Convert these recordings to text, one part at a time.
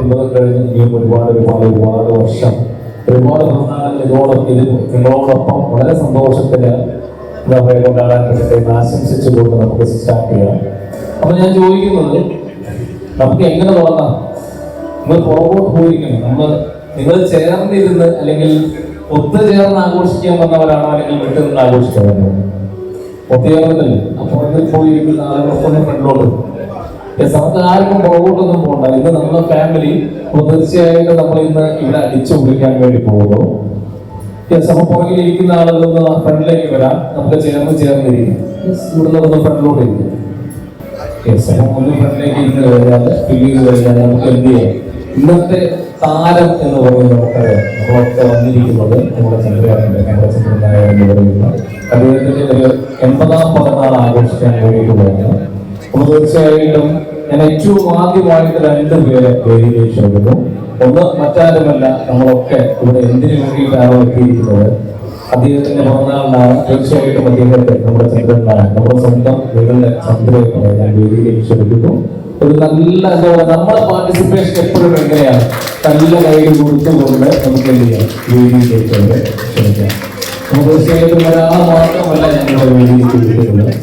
50 കഴിഞ്ഞ് ഇനിയും ഒരുപാട് വർഷം ഒരുപാട് നിങ്ങളോടൊപ്പം വളരെ സന്തോഷത്തില് എന്താ പറയുക കൊണ്ടാടാൻ പറ്റട്ടെ എന്ന് ആശംസിച്ചുകൊണ്ട് നമുക്ക് സ്റ്റാർട്ട് ചെയ്യാം. അപ്പൊ ഞാൻ ചോദിക്കുന്നത്, നമുക്ക് എങ്ങനെ തുടങ്ങാം? നിങ്ങൾ പുറകോട്ട് പോയിരിക്കണം. നിങ്ങൾ ചേർന്നിരുന്ന് അല്ലെങ്കിൽ ഒത്തുചേർന്ന് ആഘോഷിക്കാൻ വന്നവരാണോ അല്ലെങ്കിൽ വിട്ടു നിന്ന് ആഘോഷിക്കാൻ വന്നവരാണോ? ഒത്തുചേർന്നിട്ടല്ലേ. അപ്പോൾ പോയിരിക്കുന്ന ആളുകളൊക്കെ ഫ്രണ്ടിലോട്ട്. നമുക്ക് ആർക്കും പുറകോട്ടൊന്നും പോകണ്ട. ഇന്ന് നമ്മുടെ ഫാമിലി തീർച്ചയായിട്ടും നമ്മൾ ഇന്ന് ഇവിടെ അടിച്ചു പൊളിക്കാൻ വേണ്ടി പോകുന്നു. അപ്പൊ പുറകിലിരിക്കുന്ന ആളുകളൊന്ന് ഫ്രണ്ടിലേക്ക് വരാം. നമുക്ക് ചേർന്നിരിക്കും. ഇവിടെ നിന്ന് ഫ്രണ്ടിലോട്ട് ഇരിക്കും. ഒന്ന് ഫ്രണ്ടിലേക്ക് ഇരുന്ന് കഴിഞ്ഞാൽ ഫില്ല് ചെയ്ത് കഴിഞ്ഞാൽ നമുക്ക് എന്ത് ചെയ്യാം? ഇന്നത്തെ താരം എന്ന് പറയുന്നത് നമ്മളൊക്കെ വന്നിരിക്കുന്നത് നമ്മുടെ ചന്ദ്രനാഥന്റെ എന്ന് പറയുന്ന അദ്ദേഹത്തിന്റെ ഒരു 80ാം പിറന്നാൾ ആഘോഷിക്കാൻ വേണ്ടിയിട്ടുള്ളതാണ്. അപ്പോൾ തീർച്ചയായിട്ടും ഞാൻ ഏറ്റവും ആദ്യമായിട്ട് 2 പേരെ വേദിയിലേക്ക് ക്ഷണിക്കുന്നു. ഒന്ന് മറ്റാരുമല്ല, നമ്മളൊക്കെ ഇവിടെ എന്തിനു വേണ്ടിയിട്ടാണ് എത്തിയിരിക്കുന്നത്? അദ്ദേഹത്തിന്റെ പിറന്നാളിനാണ്. തീർച്ചയായിട്ടും അദ്ദേഹത്തെ നമ്മുടെ ചന്ദ്രനാണ്, നമ്മുടെ സ്വന്തം വീടിന്റെ ചന്ദ്രനെ ഞാൻ വേദിയിലേക്ക് ക്ഷണിക്കുന്നു. ഒരു നല്ല എന്താ പറയുക, നമ്മുടെ പാർട്ടിസിപ്പേഷൻ എപ്പോഴും എങ്ങനെയാണ്? നല്ല കൈകൾ കൊടുത്തുകൊണ്ട് നമുക്ക് എന്ത് ചെയ്യാം? വേദിയിലേക്ക് ക്ഷണിക്കാം. നമുക്ക് തീർച്ചയായിട്ടും ഒരാൾ മാത്രമല്ല ഞങ്ങളുടെ വേദിയിലേക്ക് വിളിക്കുന്നത്.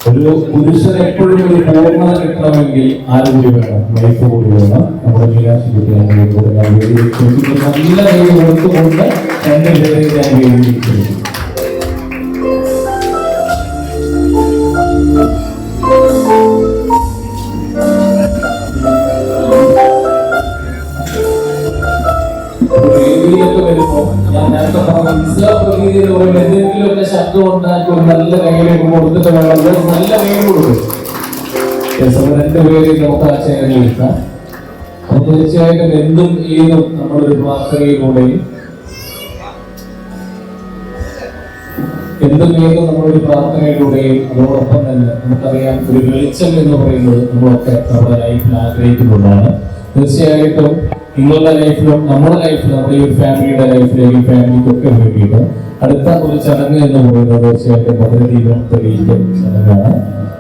ഒരു പുരുഷൻ എപ്പോഴും ഒരു പൂർണ്ണത കിട്ടണമെങ്കിൽ ആരും കൂടി വേണം, വൈഫ് കൂടി വേണം. നമ്മുടെ മീനാക്ഷി കുട്ടിയാണ് കൂടെ ഞാൻ വേദിയിലേക്ക് നല്ല കൈകൾ കൊടുത്തുകൊണ്ട് 2 പേരെ ഞാൻ വേദിയിലേക്ക് ക്ഷണിക്കും. എന്തെങ്കിലുമൊക്കെ ശബ്ദം ഉണ്ടാക്കി ഒരു നല്ല കൈയിലേക്ക് കൊടുത്തിട്ട് വേണം, നല്ല കൈ കൊടുക്കും. 2 പേരെ നമുക്ക് ആ ചേർന്ന് വിൽക്കാം. അപ്പൊ തീർച്ചയായിട്ടും എന്തും ഏതും നമ്മളൊരു പ്രാർത്ഥനയിലൂടെയും അതോടൊപ്പം തന്നെ നമുക്കറിയാം, ഒരു വെളിച്ചം എന്ന് പറയുന്നത് നമ്മളൊക്കെ നമ്മുടെ ലൈഫിൽ ആഗ്രഹിക്കുന്നുണ്ടാണ്. തീർച്ചയായിട്ടും നിങ്ങളുടെ ലൈഫിലും നമ്മുടെ ലൈഫിലും നമ്മുടെ ഈ ഫാമിലിയുടെ ലൈഫിലേക്ക് ഫാമിലിക്കൊക്കെ വേണ്ടിയിട്ട് അടുത്ത ഒരു ചടങ്ങ് എന്ന് പറയുന്നത് തീർച്ചയായിട്ടും ഭദ്രദീപം തെളിയിക്കൽ ചടങ്ങാണ്.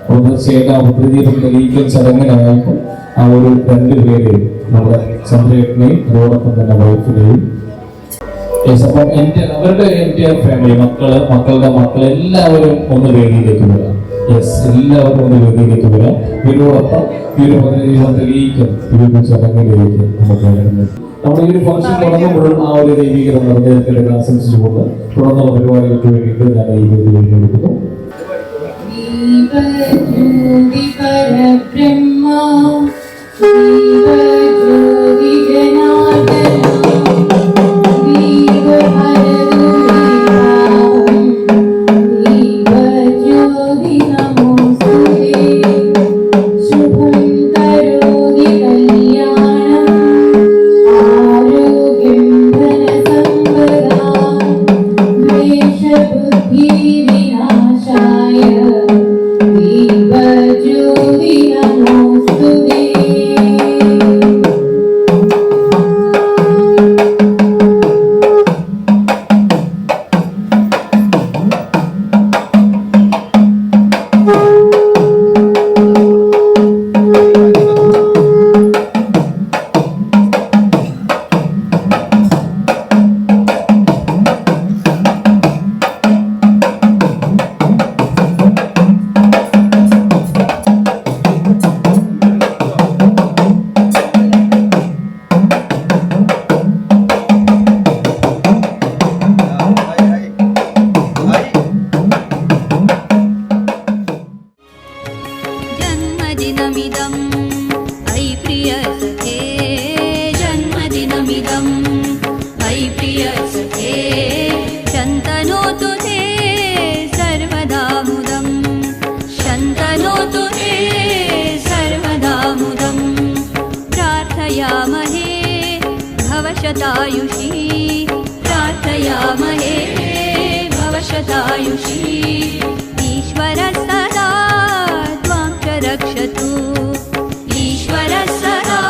അപ്പോൾ തീർച്ചയായിട്ടും ആ ഭദ്രദീപം തെളിയിക്കൽ ചടങ്ങിനായിട്ട് ആ ഒരു 2 പേര് നമ്മുടെ ചന്ദ്രേട്ടനെയും അതോടൊപ്പം തന്നെ വൈഫിനെയും അപ്പം അവരുടെ ഫാമിലി മക്കളുടെ മക്കൾ എല്ലാവരും ഒന്ന് വേദിയിലേക്ക് വരാം. എല്ലാവർക്കും ഒന്ന് വേദിയിലേക്ക് വരാം. ഇതിനോടൊപ്പം ഈ ഒരു ഭദ്രദീപം തെളിയിക്കൽ ചടങ്ങിലേക്ക് നമ്മുടെ ഈ ഒരു ഫംഗ്ഷൻ തുടങ്ങുമ്പോഴും ആ ഒരു ദൈവീകരണം നടന്നേൽക്കട്ടെ ആശംസിച്ചുകൊണ്ട് തുടർന്നുള്ള പരിപാടികൾക്ക് വേണ്ടിയിട്ട് ഞാൻ ഈ വേദിയിലേക്ക് എടുക്കുന്നു. प्रार्थयामहे भवशतायुषी ईश्वर सदा त्वां च रक्षतु ईश्वर सदा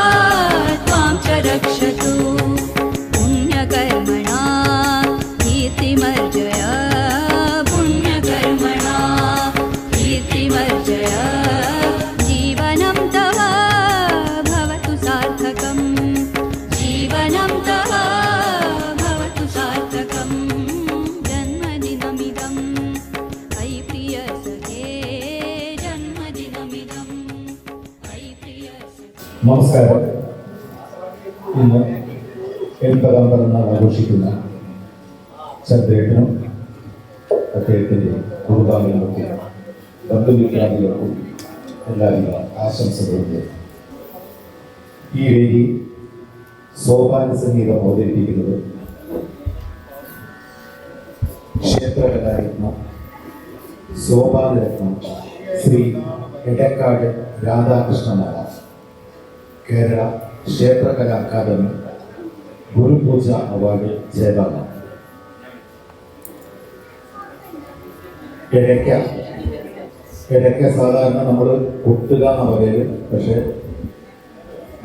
त्वां च रक्षतु पुण्यकर्मणा कीर्तिमर्जय पुण्यकर्मणा कीर्तिमर्जय जीवनं तव भवतु सार्थकम् നമസ്കാരം. ഇന്ന് 80-ാം പിറന്നാൾ ആഘോഷിക്കുന്ന ചന്ദ്രേട്ടനും അദ്ദേഹത്തിൻ്റെ കുടുംബാംഗങ്ങൾക്കും ബന്ധുമിത്രാദികൾക്കും എല്ലാവിധ ആശംസകളുണ്ട്. ഈ വേദി സോപാന സംഗീതം അവതരിപ്പിക്കുന്നത് ക്ഷേത്രകലാരത്നം സോപാനരത്നം ശ്രീ എടക്കാട് രാധാകൃഷ്ണനാഥ, കേരള ക്ഷേത്രകലാ അക്കാദമി ഗുരുപൂജ അവാർഡ് ജേതാവ്. ഇടയ്ക്ക സാധാരണ നമ്മൾ കൊട്ടുക എന്ന പറയല്, പക്ഷേ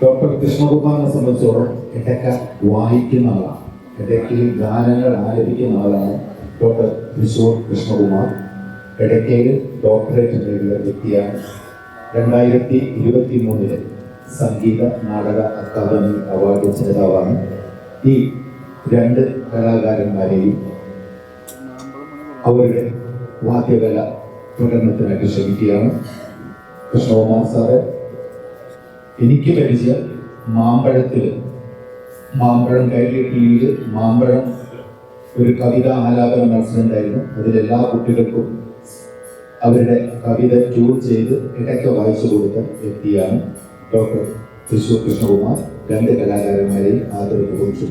ഡോക്ടർ കൃഷ്ണകുമാറിനെ സംബന്ധിച്ചോളം ഇടയ്ക്ക വായിക്കുന്ന ആളാണ്, ഇടയ്ക്ക് ഗാനങ്ങൾ ആലപിക്കുന്ന ആളാണ് ഡോക്ടർ തൃശ്ശൂർ കൃഷ്ണകുമാർ. ഇടയ്ക്കയിൽ ഡോക്ടറേറ്റ് നേടിയ വ്യക്തിയാണ്. 2023 സംഗീത നാടക അക്കാദമി അവാർഡ് ജേതാവാണ്. ഈ രണ്ട് കലാകാരന്മാരെയും അവരുടെ വാദ്യകല പ്രകടനത്തിനായിട്ട് ക്ഷണിക്കുകയാണ്. കൃഷ്ണകുമാർ സാറ് എനിക്ക് പരിചയം മാമ്പഴം കൈരളിയിൽ മാമ്പഴം ഒരു കവിതാ ആലാപന മത്സരം ഉണ്ടായിരുന്നു. അതിലെല്ലാ കുട്ടികൾക്കും അവരുടെ കവിത ട്യൂൺ ചെയ്ത് ഇടയ്ക്ക് വായിച്ചു കൊടുത്ത വ്യക്തിയാണ് ഡോക്ടർ തൃശ്ശൂർ കൃഷ്ണകുമാർ. രണ്ട് കലാകാരന്മാരെയും ആദരവ് കുറിച്ചു.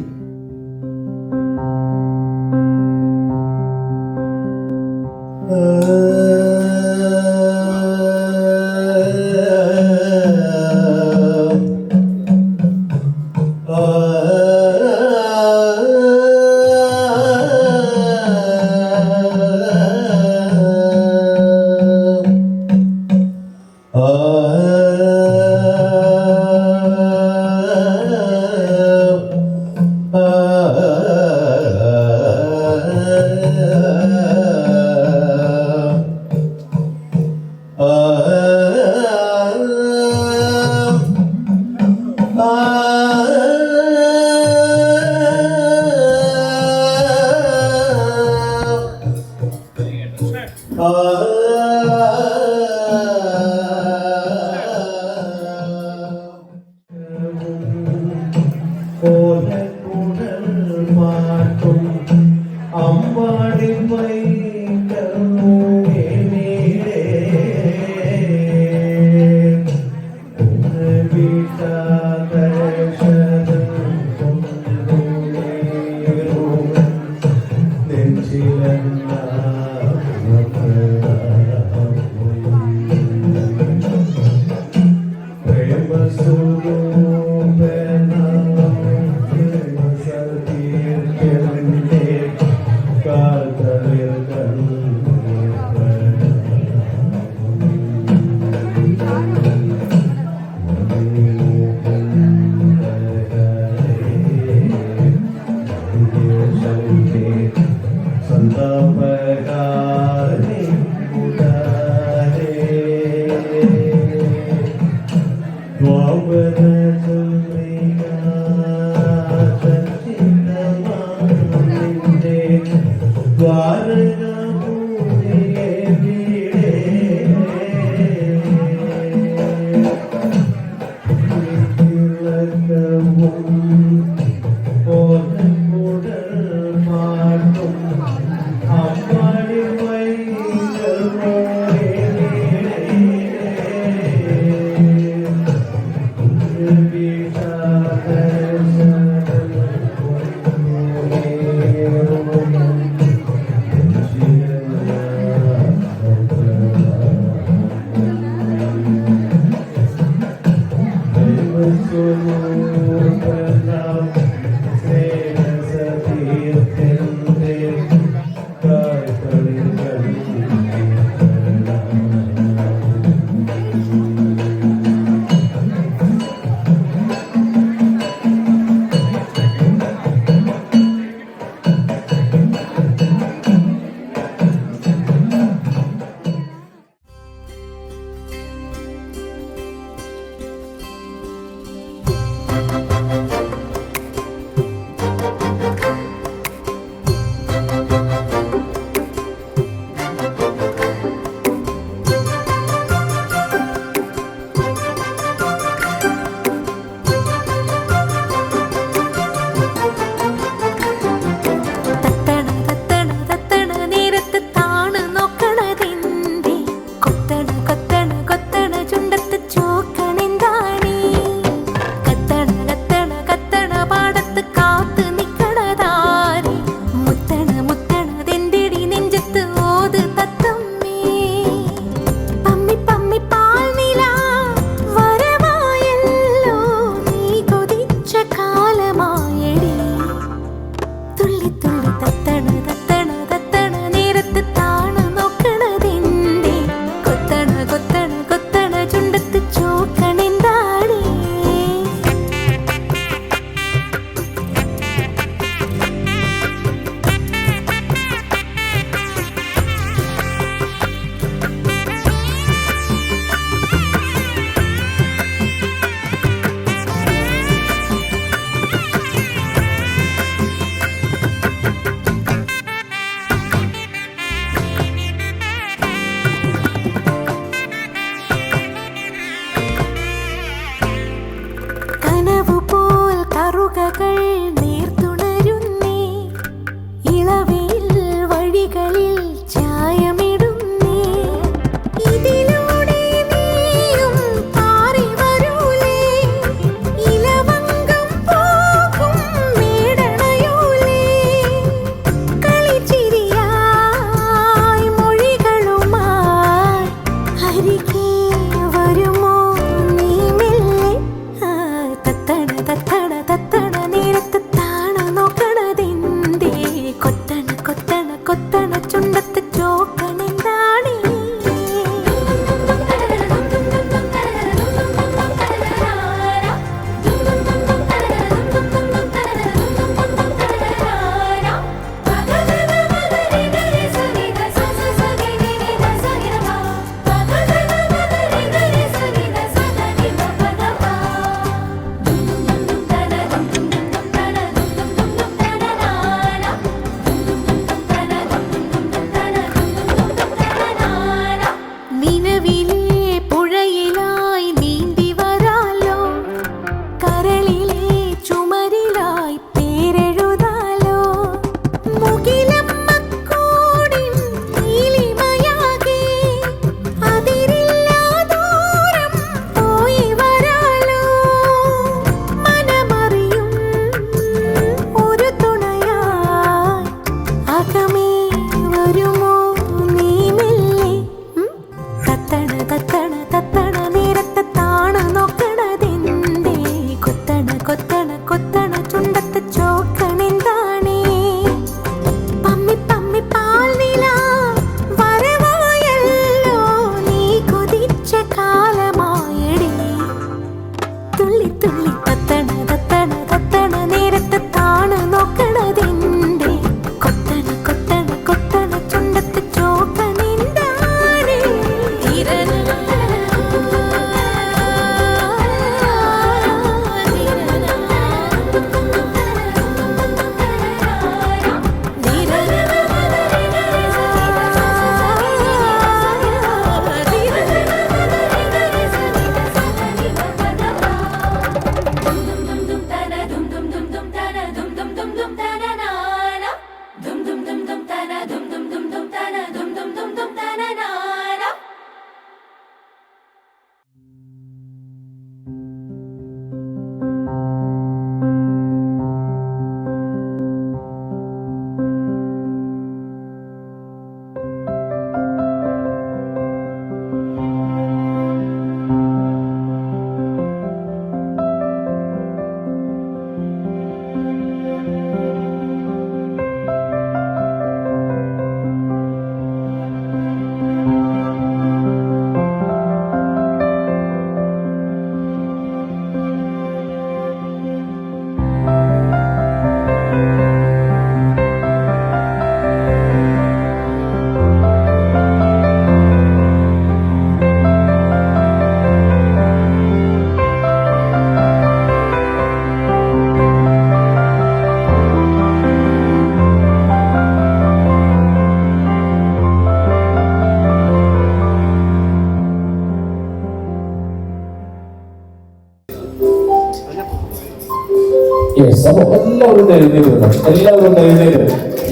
യെസ്, അപ്പൊ എല്ലാവരും എഴുന്നേറ്റ്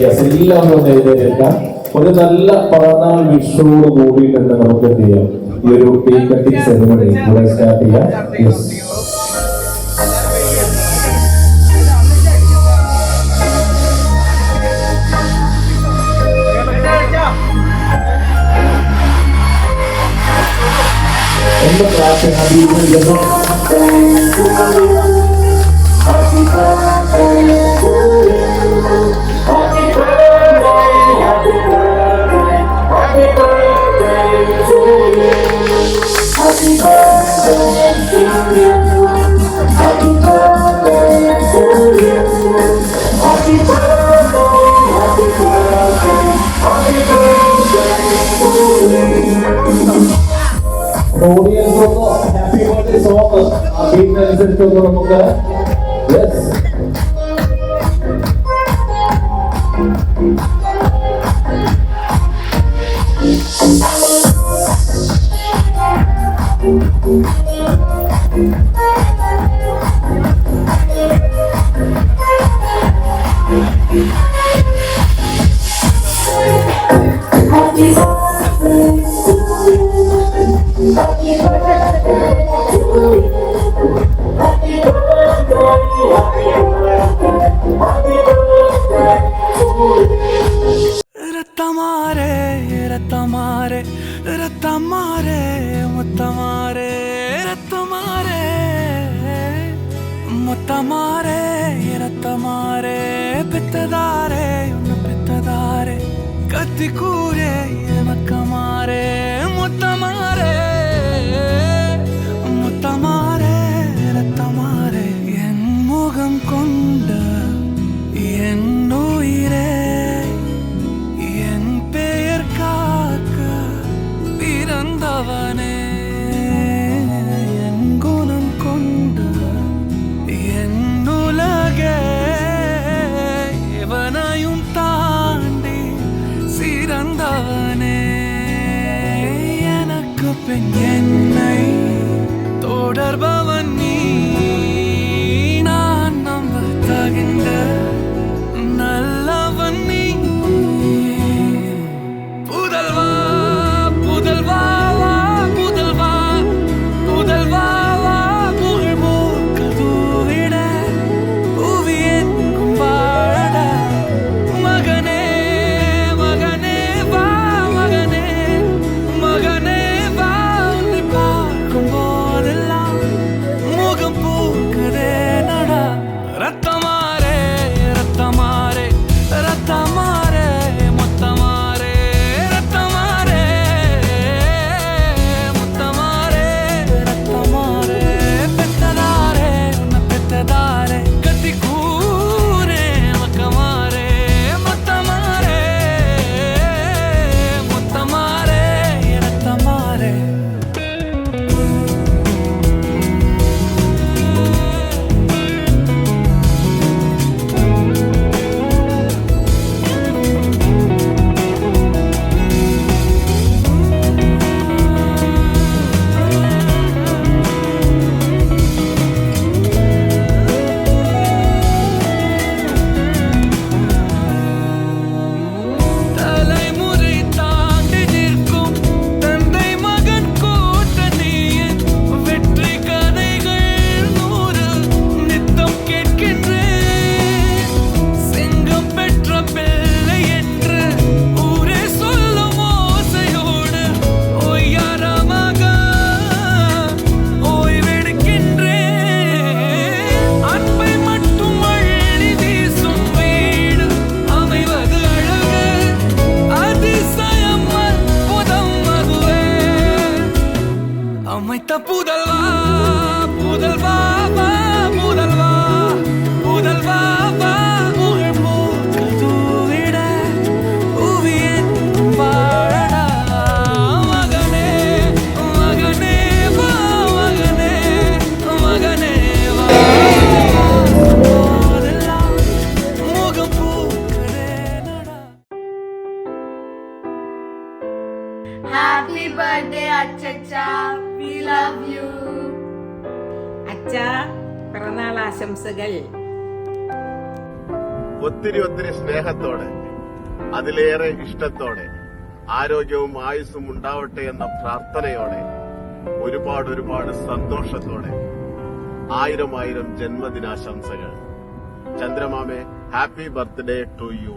യെസ്, എല്ലാവരും ഒന്ന് എഴുന്നേറ്റേക്കാം. ഒരു നല്ല പിറന്നാൾ വിഷുവോട് കൂടിയിട്ട് തന്നെ നമുക്ക് എന്ത് ചെയ്യാം, ഈ ഒരു കേക്ക് കട്ടിംഗ് സെറിമണി ഇവിടെ സ്റ്റാർട്ട് ചെയ്യാം. യെസ്, ഒന്ന് ക്ലാസ് ഓഡിയൻസ് ഒന്ന് ഹാപ്പി ബർത്ത്ഡേ സോങ് ആ ബീറ്റിനനുസരിച്ചൊന്ന് നമുക്ക് യെസ് ரத்தமாரே ரத்தமாரே முத்தமாரே ரத்தமாரே முத்தமாரே ரத்தமாரே பித்ததாரே உன்ன பித்ததாரே கத்தி கூரே மக்கமாரே முத்தமாரே முத்தமாரே ரத்தமாரே என் முகம் கொண்ட என் உயிரே பிறந்தவனே என் குணம் கொண்டு என் உலகே இவனையும் தாண்டி சிறந்தவனே எனக்கு பின் என்னை தொடர்பவன் நீ நான் நம்ப தகின்ற நல்லவன் நீ புதல்வா புதல்வா புதல்வா புதல்வா புதல்வா தூவிட உவியன் வாழடா மகனே மகனே வா மகனே மகனே வா முகம் பூக்கிறே நடா. Happy birthday, Achacha. We love you. അച്ഛാ, പിറന്നാൾ ആശംസകൾ. ഒത്തിരി സ്നേഹത്തോടെ, അതിലേറെ ഇഷ്ടത്തോടെ, ആരോഗ്യവും ആയുസ്സും ഉണ്ടാവട്ടെ എന്ന പ്രാർത്ഥനയോടെ, ഒരുപാട് സന്തോഷത്തോടെ 1000 ജന്മദിനാശംസകൾ. ചന്ദ്രമാമേ, ഹാപ്പി ബർത്ത്ഡേ ടു യു.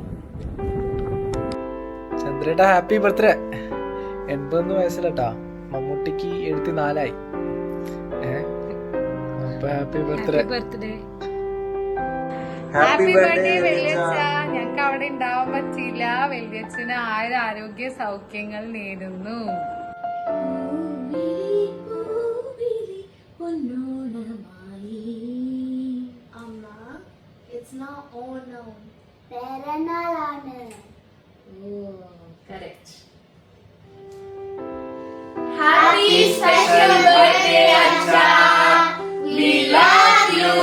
ചന്ദ്രേട്ട ഹാപ്പി ബർത്ത്ഡേ. 80 വയസ്സിലട്ടാ, മമ്മൂട്ടിക്ക് 74 അപ്പൊ ഹാപ്പി ബർത്ത്ഡേ. ഹാപ്പി ബർത്ത്ഡേ വെള്ളിയച്ഛ. ഞങ്ങൾക്ക് അവിടെ ഉണ്ടാവാൻ പറ്റിയില്ല. വെള്ളിയച്ഛന് ആരോഗ്യ സൗഖ്യങ്ങൾ നേരുന്നു. Happy special birthday, Acha. We love you.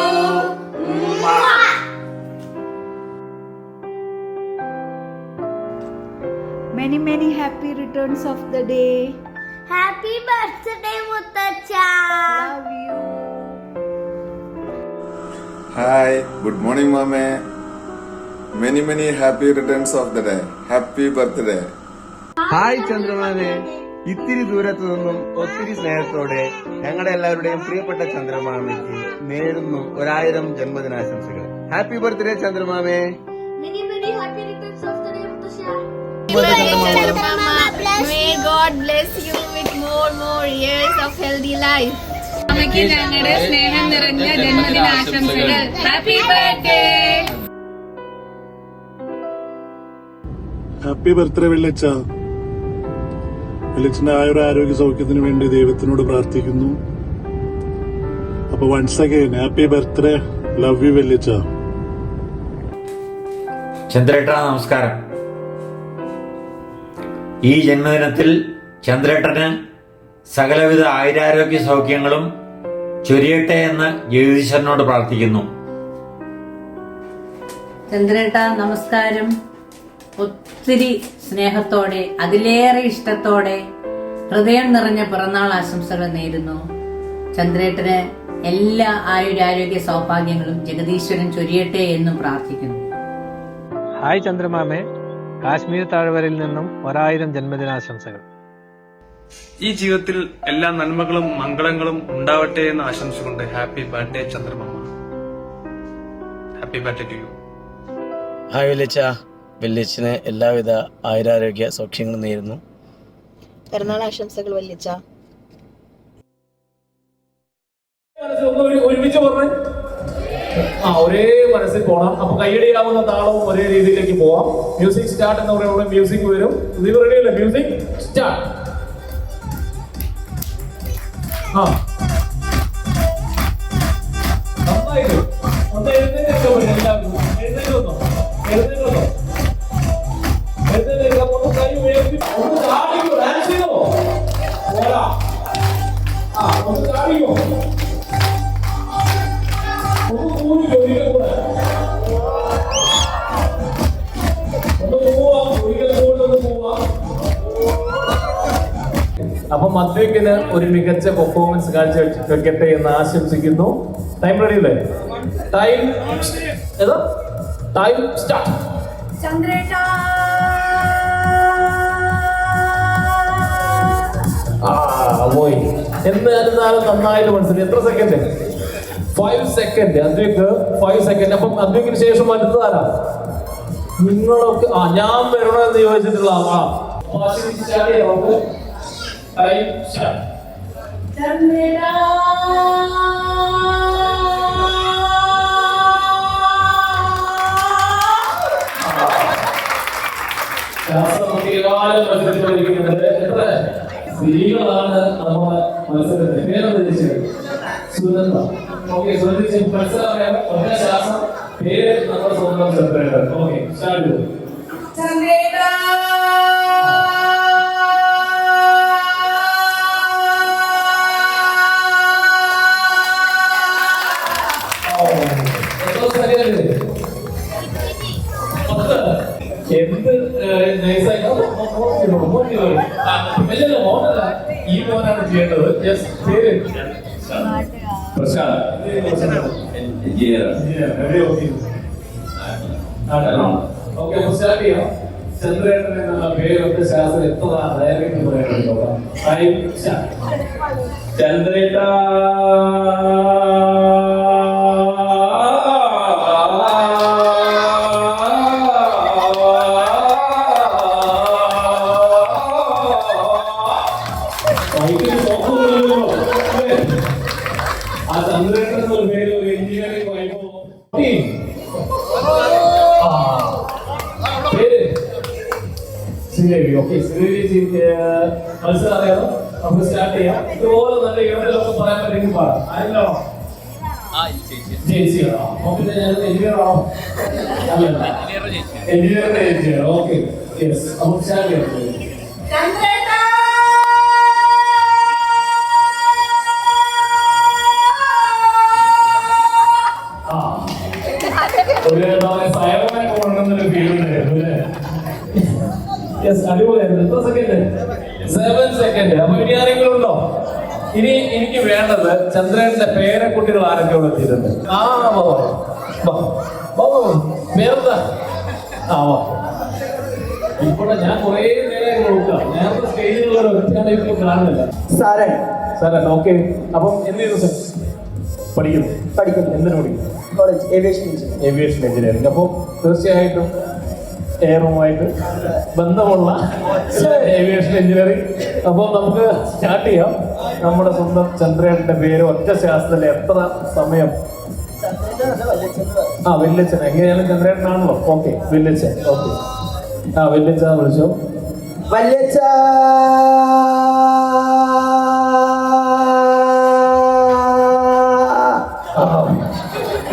Many happy returns of the day. Happy birthday, Muttacha. Love you. Hi, good morning, Mame. Many happy returns of the day. Happy birthday. Hi ചന്ദ്രമാമേ, ഇത്തിരി ദൂരത്തു നിന്നും ഒത്തിരി സ്നേഹത്തോടെ ഞങ്ങളുടെ എല്ലാവരുടെയും പ്രിയപ്പെട്ട ചന്ദ്രമാമയ്ക്ക് നേരുന്നു 1000 ജന്മദിനാശംസകൾ. ഹാപ്പി ബർത്ത്ഡേ ചന്ദ്രമാമേ. Many happy returns of the day, Muttacha. May God bless you with more years of healthy life. അമ്മയ്ക്ക് ഞങ്ങളുടെ സ്നേഹം നിറഞ്ഞ ജന്മദിനാശംസകൾ. Happy birthday. ഹാപ്പി ബർത്ത്ഡേ വെള്ളിച്ച. വെള്ളിച്ചന്റെ ആരോഗ്യ സൗഖ്യത്തിന് വേണ്ടി ദൈവത്തിനോട് പ്രാർത്ഥിക്കുന്നു. അപ്പൊ once again happy birthday. Love you വെള്ളിച്ച. ചന്ദ്രേട്ട നമസ്കാരം. ഈ ജന്മദിനത്തിൽ ചന്ദ്രേട്ടന് സകലവിധ ആയുരാരോഗ്യ സൗഖ്യങ്ങളും ചൊരിയട്ടെ എന്ന് ജഗദീശ്വരനോട് പ്രാർത്ഥിക്കുന്നു. ചന്ദ്രേട്ട നമസ്കാരം. ഒത്തിരി സ്നേഹത്തോടെ, അതിലേറെ ഇഷ്ടത്തോടെ, ഹൃദയം നിറഞ്ഞ പിറന്നാൾ ആശംസകൾ നേരുന്നു. ചന്ദ്രേട്ടന് എല്ലാ ആയുരാരോഗ്യ സൗഭാഗ്യങ്ങളും ജഗദീശ്വരൻ ചൊരിയട്ടെ എന്നും പ്രാർത്ഥിക്കുന്നു. ഹായ് ചന്ദ്രമാമേ, കാശ്മീർ താഴ്വരയിൽ നിന്നും 1000 ജന്മദിനാശംസകൾ. ഈ ജീവിതത്തിൽ എല്ലാ നന്മകളും മംഗളങ്ങളും ഉണ്ടാവട്ടെ എന്ന് ആശംസിച്ചുകൊണ്ട് happy birthday Chandramama. Happy birthday to you. Hi വെള്ളിച്ച. വെള്ളിച്ചന് എല്ലാവിധ ആയുരാരോഗ്യ സൗഖ്യങ്ങളും നേരുന്നു. പിറന്നാൾ ആശംസകൾ വെള്ളിച്ച. ഒരുമിച്ച് പറഞ്ഞേ. ഒരേ മനസ്സിൽ പോണം. അപ്പൊ കൈയടിയാവുന്ന താളവും ഒരേ രീതിയിലേക്ക് പോവാം. മ്യൂസിക് സ്റ്റാർട്ട് എന്ന് പറയുമ്പോൾ മ്യൂസിക് വരും. ഇത് റെഡി അല്ലേ? Music start. നന്നായിട്ട് ഒന്ന് എഴുന്നേറ്റ് എല്ലാവരും എഴുന്നേറ്റോ ഒന്ന് കൈ ഉയർത്തി ഒന്ന് ചാടിക്കോ. ഡാൻസ് ചെയ്തോ? പോരാ. ഒന്ന് ചാടിക്കോ. ഒന്ന് കൂടിക്കോ. ഒരിക്കൽ കൂടെ ഒന്ന് പോവാം. ഒരിക്കൽ കൂടെ ഒന്ന് പോവാം. അപ്പൊ മദ്വിക്കിന് ഒരു മികച്ച പെർഫോമൻസ് കാഴ്ചവെക്കട്ടെ എന്ന് ആശംസിക്കുന്നു. ടൈം റെഡി അല്ലേ? Time start. ചന്ദ്രേട്ട പോയി. എന്നാലും നന്നായിട്ട് മനസ്സിലായി. എത്ര സെക്കൻഡ്? 5 സെക്കൻഡ്. അദ്വൈക്ക് 5 സെക്കൻഡ്. അപ്പം അദ്വൈക്കിന് ശേഷം വരുന്നതാരാ? നിങ്ങളൊക്കെ ഞാൻ വരണമെന്ന് ചോദിച്ചിട്ടുള്ള ആളാ. Time start. സ്ത്രീകളാണ് നമ്മുടെ മത്സരത്തിൽ. പേരെന്താ ചോദിച്ചത്? സുനന്ദ. ഓക്കെ, ശ്രദ്ധിച്ച് മത്സരം ഒറ്റ ശ്വാസം. പേര് നമ്മുടെ സ്വന്തം സെപ്പറേറ്റർ. ഓക്കെ, സ്റ്റാർട്ട് ചെയ്തു. എന്ത് നൈസായിട്ട് ഈ മോനാണ് ചെയ്യേണ്ടത്. പേര് പ്രശാന്ത്. ഓക്കെ, അപ്പൊ സ്റ്റാർട്ട് ചെയ്യാം. ചന്ദ്രേട്ടൻ എന്നുള്ള പേരൊക്കെ ശാസ്ത്രം എത്ര ഡയറക്റ്റ് പറയാനുണ്ടോ? ചന്ദ്രേട്ട ആ ചന്ദ്രേട്ടൻ എന്നുള്ള പേര് ഒരു എഞ്ചിനീയറിംഗ് ശ്രീദേവി. ഓക്കെ, ശ്രീദേവി മത്സരം അറിയാമോ? നമുക്ക് സ്റ്റാർട്ട് ചെയ്യാം. ഇതുപോലെ നല്ല ഇടത്തിലൊക്കെ പറയാൻ പറ്റുമെങ്കിൽ പാടാം. ആരെങ്കിലും ജയിച്ചിയാണോ? ഓക്കെ, ഞാൻ എഞ്ചിനീയർ ആണോ? എഞ്ചിനീയറിന്റെ ചേച്ചിയാണ്. ഓക്കെ, യെസ്, നമുക്ക് സ്റ്റാർട്ട് ചെയ്യാം. ഒരു ഫയർമാൻ കൊണ്ടുവന്നൊരു ഫീലുണ്ടായിരുന്നു അല്ലേ? യെസ്, അടിപൊളിയായിരുന്നു. എത്ര സെക്കൻഡ്? 7 സെക്കൻഡ്. അപ്പൊ ഇനി ആരെങ്കിലും ഉണ്ടോ? ഇനി എനിക്ക് വേണ്ടത് ചന്ദ്രന്റെ പേരക്കുട്ടികൾ ആരൊക്കെ ഇവിടെ എത്തിയിട്ടുണ്ട്. പേരെന്താ? ഇവിടെ ഞാൻ കുറെ നേരം നോക്കാം. നേരത്തെ സ്റ്റേജിലുള്ള ഒറ്റയാണ് ഇപ്പോൾ കാണുന്നില്ല. സാരൻ. സാരൻ, ഓക്കെ. അപ്പം എന്ത് ചെയ്യുന്നു സാർ? പഠിക്കുന്നു. എന്തിനു പഠിക്കുന്നു? College aviation engineering. അപ്പോൾ തീർച്ചയായിട്ടും എയറുമായിട്ട് ബന്ധമുള്ള ഏവിയേഷൻ എഞ്ചിനീയറിംഗ്. അപ്പോൾ നമുക്ക് സ്റ്റാർട്ട് ചെയ്യാം. നമ്മുടെ സ്വന്തം ചന്ദ്രേട്ടന്റെ പേര് ഒറ്റ ശാസ്ത്രത്തിൽ എത്ര സമയം? വല്യച്ഛൻ. എങ്ങനെയാണ് ചന്ദ്രേട്ടനാണല്ലോ. ഓക്കെ, വല്യച്ഛൻ. ഓക്കെ, വല്യച്ഛ വിളിച്ചോ. വല്യച്ഛ.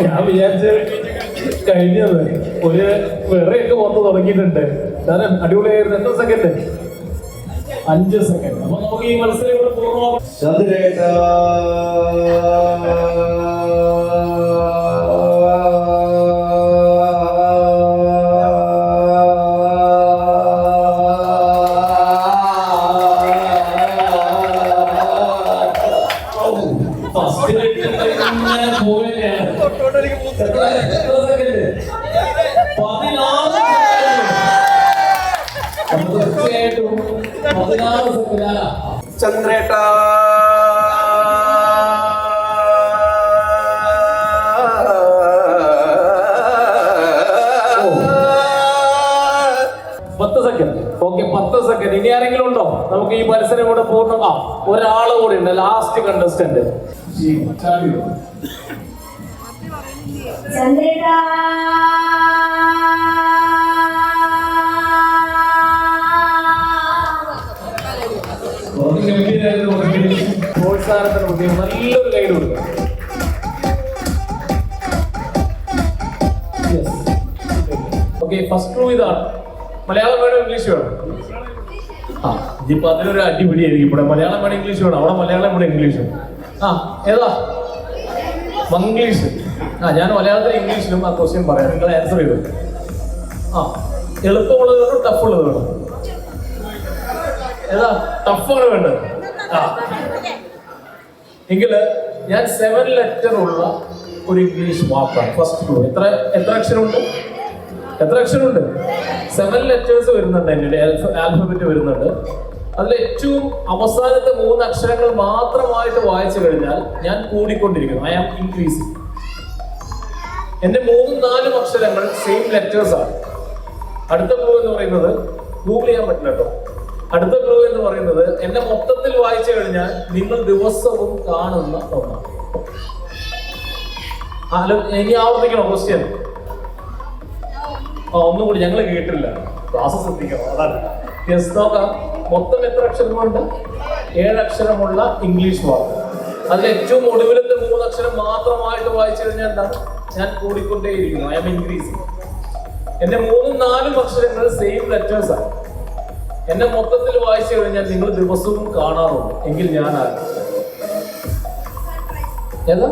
ഞാൻ വിചാരിച്ച് കഴിഞ്ഞത് ഒരു വിറയൊക്കെ വന്ന് തുടങ്ങിയിട്ടുണ്ട്. കാരണം അടിപൊളിയായിരുന്നു. എത്ര സെക്കൻഡ്? 5 സെക്കൻഡ്. അപ്പൊ നമുക്ക് ഈ മത്സരം ഇവിടെ പൂർണ്ണമാകും. ചന്ദ്രേട്ട. Okay, 10 second. ഇനി ആരെങ്കിലും ഉണ്ടോ? നമുക്ക് ഈ മത്സരം കൂടെ പൂർണ്ണ ഒരാള് കൂടി ഉണ്ട്, ലാസ്റ്റ് കണ്ടസ്റ്റന്റ്. പ്രോത്സാഹനത്തിന് പ്രത്യേകം നല്ലൊരു ഗൈഡ് കൊടുക്കും. ഓക്കെ, ഫസ്റ്റ് ക്ലൂ ഇതാണ്. മലയാളം വേണം, ഇംഗ്ലീഷ് വേണം? ഇപ്പൊ അതിലൊരു അടിപിടിയായിരിക്കും. ഇവിടെ മലയാളം വേണം, ഇംഗ്ലീഷ് വേണം. അവിടെ മലയാളം, ഇവിടെ ഇംഗ്ലീഷ്. ഏതാ? മംഗ്ലീഷ്. ഞാൻ മലയാളത്തിലും ഇംഗ്ലീഷിലും ആ ക്വസ്റ്റ്യൻ പറയാം. നിങ്ങൾ ആൻസർ ചെയ്തു. എളുപ്പമുള്ളത് വേണം, ടഫ് ഉള്ളത് വേണം? ഏതാ? ടഫാണ് വേണ്ടത്. എങ്കില് ഞാൻ 7 ലെറ്റർ ഉള്ള ഒരു ഇംഗ്ലീഷ് വാക്കാണ് ഫസ്റ്റ് ക്ലൂ. എത്ര അക്ഷരമുണ്ട്? 7 ലെറ്റേഴ്സ് വരുന്നുണ്ട്. എൻ്റെ ആൽഫബറ്റ് വരുന്നുണ്ട്. അതിൽ ഏറ്റവും അവസാനത്തെ 3 അക്ഷരങ്ങൾ മാത്രമായിട്ട് വായിച്ചു കഴിഞ്ഞാൽ ഞാൻ കൂടിക്കൊണ്ടിരിക്കുന്നു. I am increasing. എന്റെ 3-4 അക്ഷരങ്ങൾ സെയിം ലെറ്റേഴ്സ് ആണ്. അടുത്ത ക്ലൂ എന്ന് പറയുന്നത് ഗൂഗിൾ ചെയ്യാൻ പറ്റില്ല കേട്ടോ. അടുത്ത ക്ലൂ എന്ന് പറയുന്നത് എന്നെ മൊത്തത്തിൽ വായിച്ചു കഴിഞ്ഞാൽ നിങ്ങൾ ദിവസവും കാണുന്ന ഒന്നാണ്. ഇനി ആവർത്തിക്കണോ ക്വസ്റ്റ്യൻ? ഒന്നും കൂടി, ഞങ്ങൾ കേട്ടില്ല. ക്ലാസ് ശ്രദ്ധിക്കണം, അതാണ്. യെസ്, നോക്കാം. മൊത്തം എത്ര അക്ഷരങ്ങളുണ്ട്? 7 അക്ഷരമുള്ള ഇംഗ്ലീഷ് വാക്ക്. അതിൽ ഏറ്റവും ഒടുവിലത്തെ 3 അക്ഷരം മാത്രമായിട്ട് വായിച്ചു കഴിഞ്ഞാൽ എന്താണ്? ഞാൻ കൂടിക്കൊണ്ടേയിരിക്കുന്നു. I am increasing. എന്റെ 3-4 അക്ഷരങ്ങൾ സെയിം ലെറ്റേഴ്സ് ആണ്. എന്നെ മൊത്തത്തിൽ വായിച്ചു കഴിഞ്ഞാൽ നിങ്ങൾ ദിവസവും കാണാറുണ്ട്. എങ്കിൽ ഞാൻ ആരാ? ഏതാ?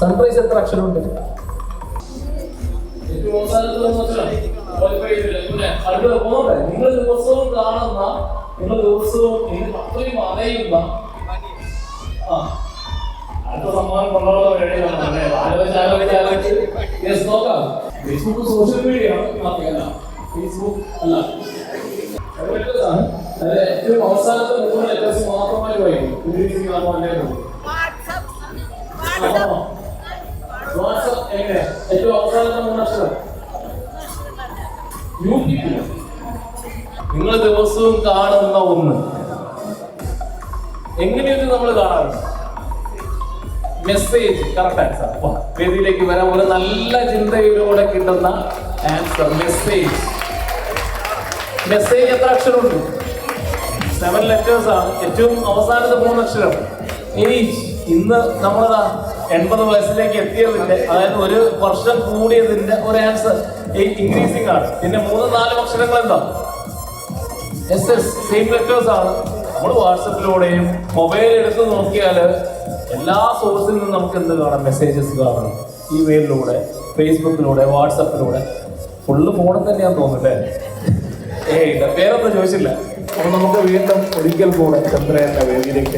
സൺറൈസ് എത്ര അക്ഷരമുണ്ട്? നിങ്ങൾ ദിവസവും കാണുന്ന, നിങ്ങൾ ദിവസവും അത്രയും അറിയുന്ന അടുത്ത സമ്മാനം കൊണ്ടുള്ള നോക്കാം. ഫേസ്ബുക്ക് സോഷ്യൽ മീഡിയ അല്ല, ഫേസ്ബുക്ക് അല്ല. ഏറ്റവും അവസാനത്തെ 3 ലെറ്റേഴ്സ് മാത്രമായി പറയും. വാട്സ്ആപ്പ് എങ്ങനെ? ഏറ്റവും അവസാനത്തെ 3 അക്ഷരം. നിങ്ങൾ ദിവസവും കാണുന്ന ഒന്ന് എങ്ങനെയൊക്കെ നമ്മൾ കാണാറുണ്ട്. മെസ്സേജ്. Correct answer. വേദിയിലേക്ക് വരാൻ ഒരു നല്ല ചിന്തയിലൂടെ കിട്ടുന്ന ആൻസർ മെസ്സേജ്. മെസ്സേജ് എത്ര അക്ഷരമുണ്ട്? 7 ലെറ്റേഴ്സ് ആണ്. ഏറ്റവും അവസാനത്തെ 3 അക്ഷരം. ഇനി ഇന്ന് നമ്മളതാ 80 വയസ്സിലേക്ക് എത്തിയതിന്റെ, അതായത് 1 വർഷം കൂടിയതിന്റെ ഒരു ആൻസർ ഇൻക്രീസിംഗ് ആണ്. പിന്നെ 3-4 അക്ഷരങ്ങൾ എന്താ? SS. സെയിം ലെറ്റേഴ്സ് ആണ്. നമ്മൾ വാട്സപ്പിലൂടെയും മൊബൈൽ എടുത്ത് നോക്കിയാൽ എല്ലാ സോഴ്സിൽ നിന്നും നമുക്ക് എന്ത് കാണാം? മെസ്സേജസ് കാണാം. ഇമെയിലിലൂടെ, ഫേസ്ബുക്കിലൂടെ, വാട്സപ്പിലൂടെ. ഫുള്ള് ഫോണിൽ തന്നെയാന്ന് തോന്നുന്നല്ലേ? ഇല്ല, പേരൊന്നും ചോദിച്ചില്ല. അപ്പൊ നമുക്ക് വീണ്ടും ഒരിക്കൽ കൂടെ ചന്ദ്രന്റെ വേദിയിലേക്ക്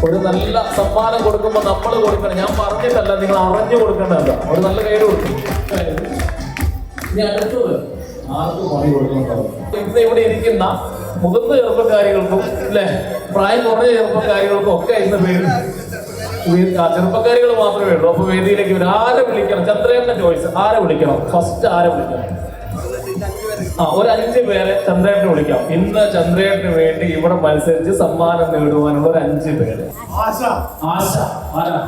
ഒരു നല്ല സമ്മാനം കൊടുക്കുമ്പോൾ നമ്മൾ കൊടുക്കണം. ഞാൻ പറഞ്ഞിട്ടല്ല, നിങ്ങൾ അറിഞ്ഞു കൊടുക്കേണ്ടതല്ല. ഒരു നല്ല കയ്യിൽ കൊടുക്കും. ഇനി അടുത്തത് ആർക്കും പണി കൊടുക്കുന്നുണ്ടാവും. ഇന്ന് ഇവിടെ ഇരിക്കുന്ന മുതിർന്ന ചെറുപ്പക്കാരികൾക്കും അല്ലെ, പ്രായം കുറഞ്ഞ ചെറുപ്പക്കാരികൾക്കും ഒക്കെ ഇന്ന് ചെറുപ്പക്കാരികൾ മാത്രമേ ഉള്ളൂ. അപ്പൊ വേദിയിലേക്ക് ആരെ വിളിക്കണം? ചന്ദ്രന്റെ ചോയ്സ്. ആരെ വിളിക്കണം? ഫസ്റ്റ് ആരെ വിളിക്കണം? ഒരു 5 പേരെ ചന്ദ്രേട്ടനെ വിളിക്കാം. ഇന്ന് ചന്ദ്രേട്ടന് വേണ്ടി ഇവിടെ മത്സരിച്ച് സമ്മാനം നേടുവാനുള്ള ഒരു 5 പേര്. ആശ. ആരാ?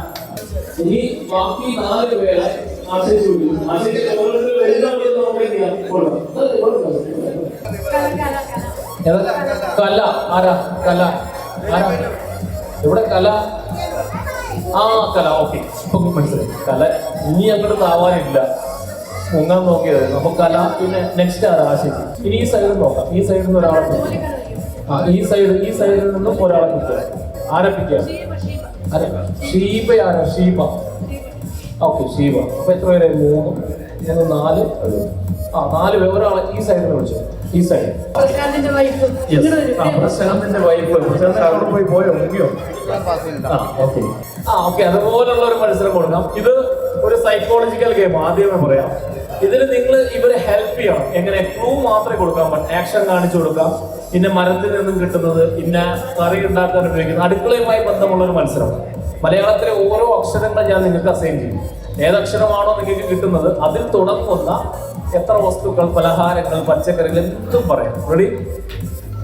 ഇനി ബാക്കി 4 പേരെ ആശിച്ചു വിളിക്കും. കല. ആരാ? കല. ആരാ ഇവിടെ? കല. കല. ഓക്കെ, മനസ്സിലായി. കല ഇനി അങ്ങോട്ട് താവാനില്ല. മുങ്ങാൻ നോക്കിയത്. അപ്പൊ കല. പിന്നെ നെക്സ്റ്റ് ആരാ? ആശിക്ക്. ഇനി ഈ സൈഡിൽ നോക്കാം. ഈ സൈഡിൽ നിന്ന് ഒരാളെ ഈ സൈഡിൽ നിന്നും ഒരാളെ കിട്ടുക. ആരംഭിക്കാം. ഷീബ. ആരാ? ഷീബ. ഓക്കെ, ഷീബ. അപ്പൊ എത്ര പേരെ? 3, 4. 4 പേര്. ഒരാളെ ഈ സൈഡിൽ നിന്ന് വിളിച്ചു. ഈ സൈഡ്. പ്രശാന്തിന്റെ വൈഫ്. പോയോ? മുങ്ങിയോ? ഓക്കെ. അതുപോലുള്ള ഒരു മത്സരം കൊടുക്കാം. ഇത് ഒരു സൈക്കോളജിക്കൽ ഗെയിം. ആദ്യമേ പറയാം. ഇതിൽ നിങ്ങൾ ഇവരെ ഹെൽപ്പ് ചെയ്യണം. എങ്ങനെ? ക്ലൂ മാത്രമേ കൊടുക്കാൻ പറ്റും. ആക്ഷൻ കാണിച്ചു കൊടുക്കാം. പിന്നെ മരത്തിൽ നിന്നും കിട്ടുന്നത്, പിന്നെ കറി ഉണ്ടാക്കാൻ ഉപയോഗിക്കുന്നത്, അടുക്കളയുമായി ബന്ധമുള്ള ഒരു മത്സരം. മലയാളത്തിലെ ഓരോ അക്ഷരങ്ങൾ ഞാൻ നിങ്ങൾക്ക് അസൈൻ ചെയ്യും. ഏതക്ഷരമാണോ നിങ്ങൾക്ക് കിട്ടുന്നത് അതിൽ തുടങ്ങുന്ന എത്ര വസ്തുക്കൾ, പലഹാരങ്ങൾ, പച്ചക്കറികൾ എന്തും പറയാം. റെഡി?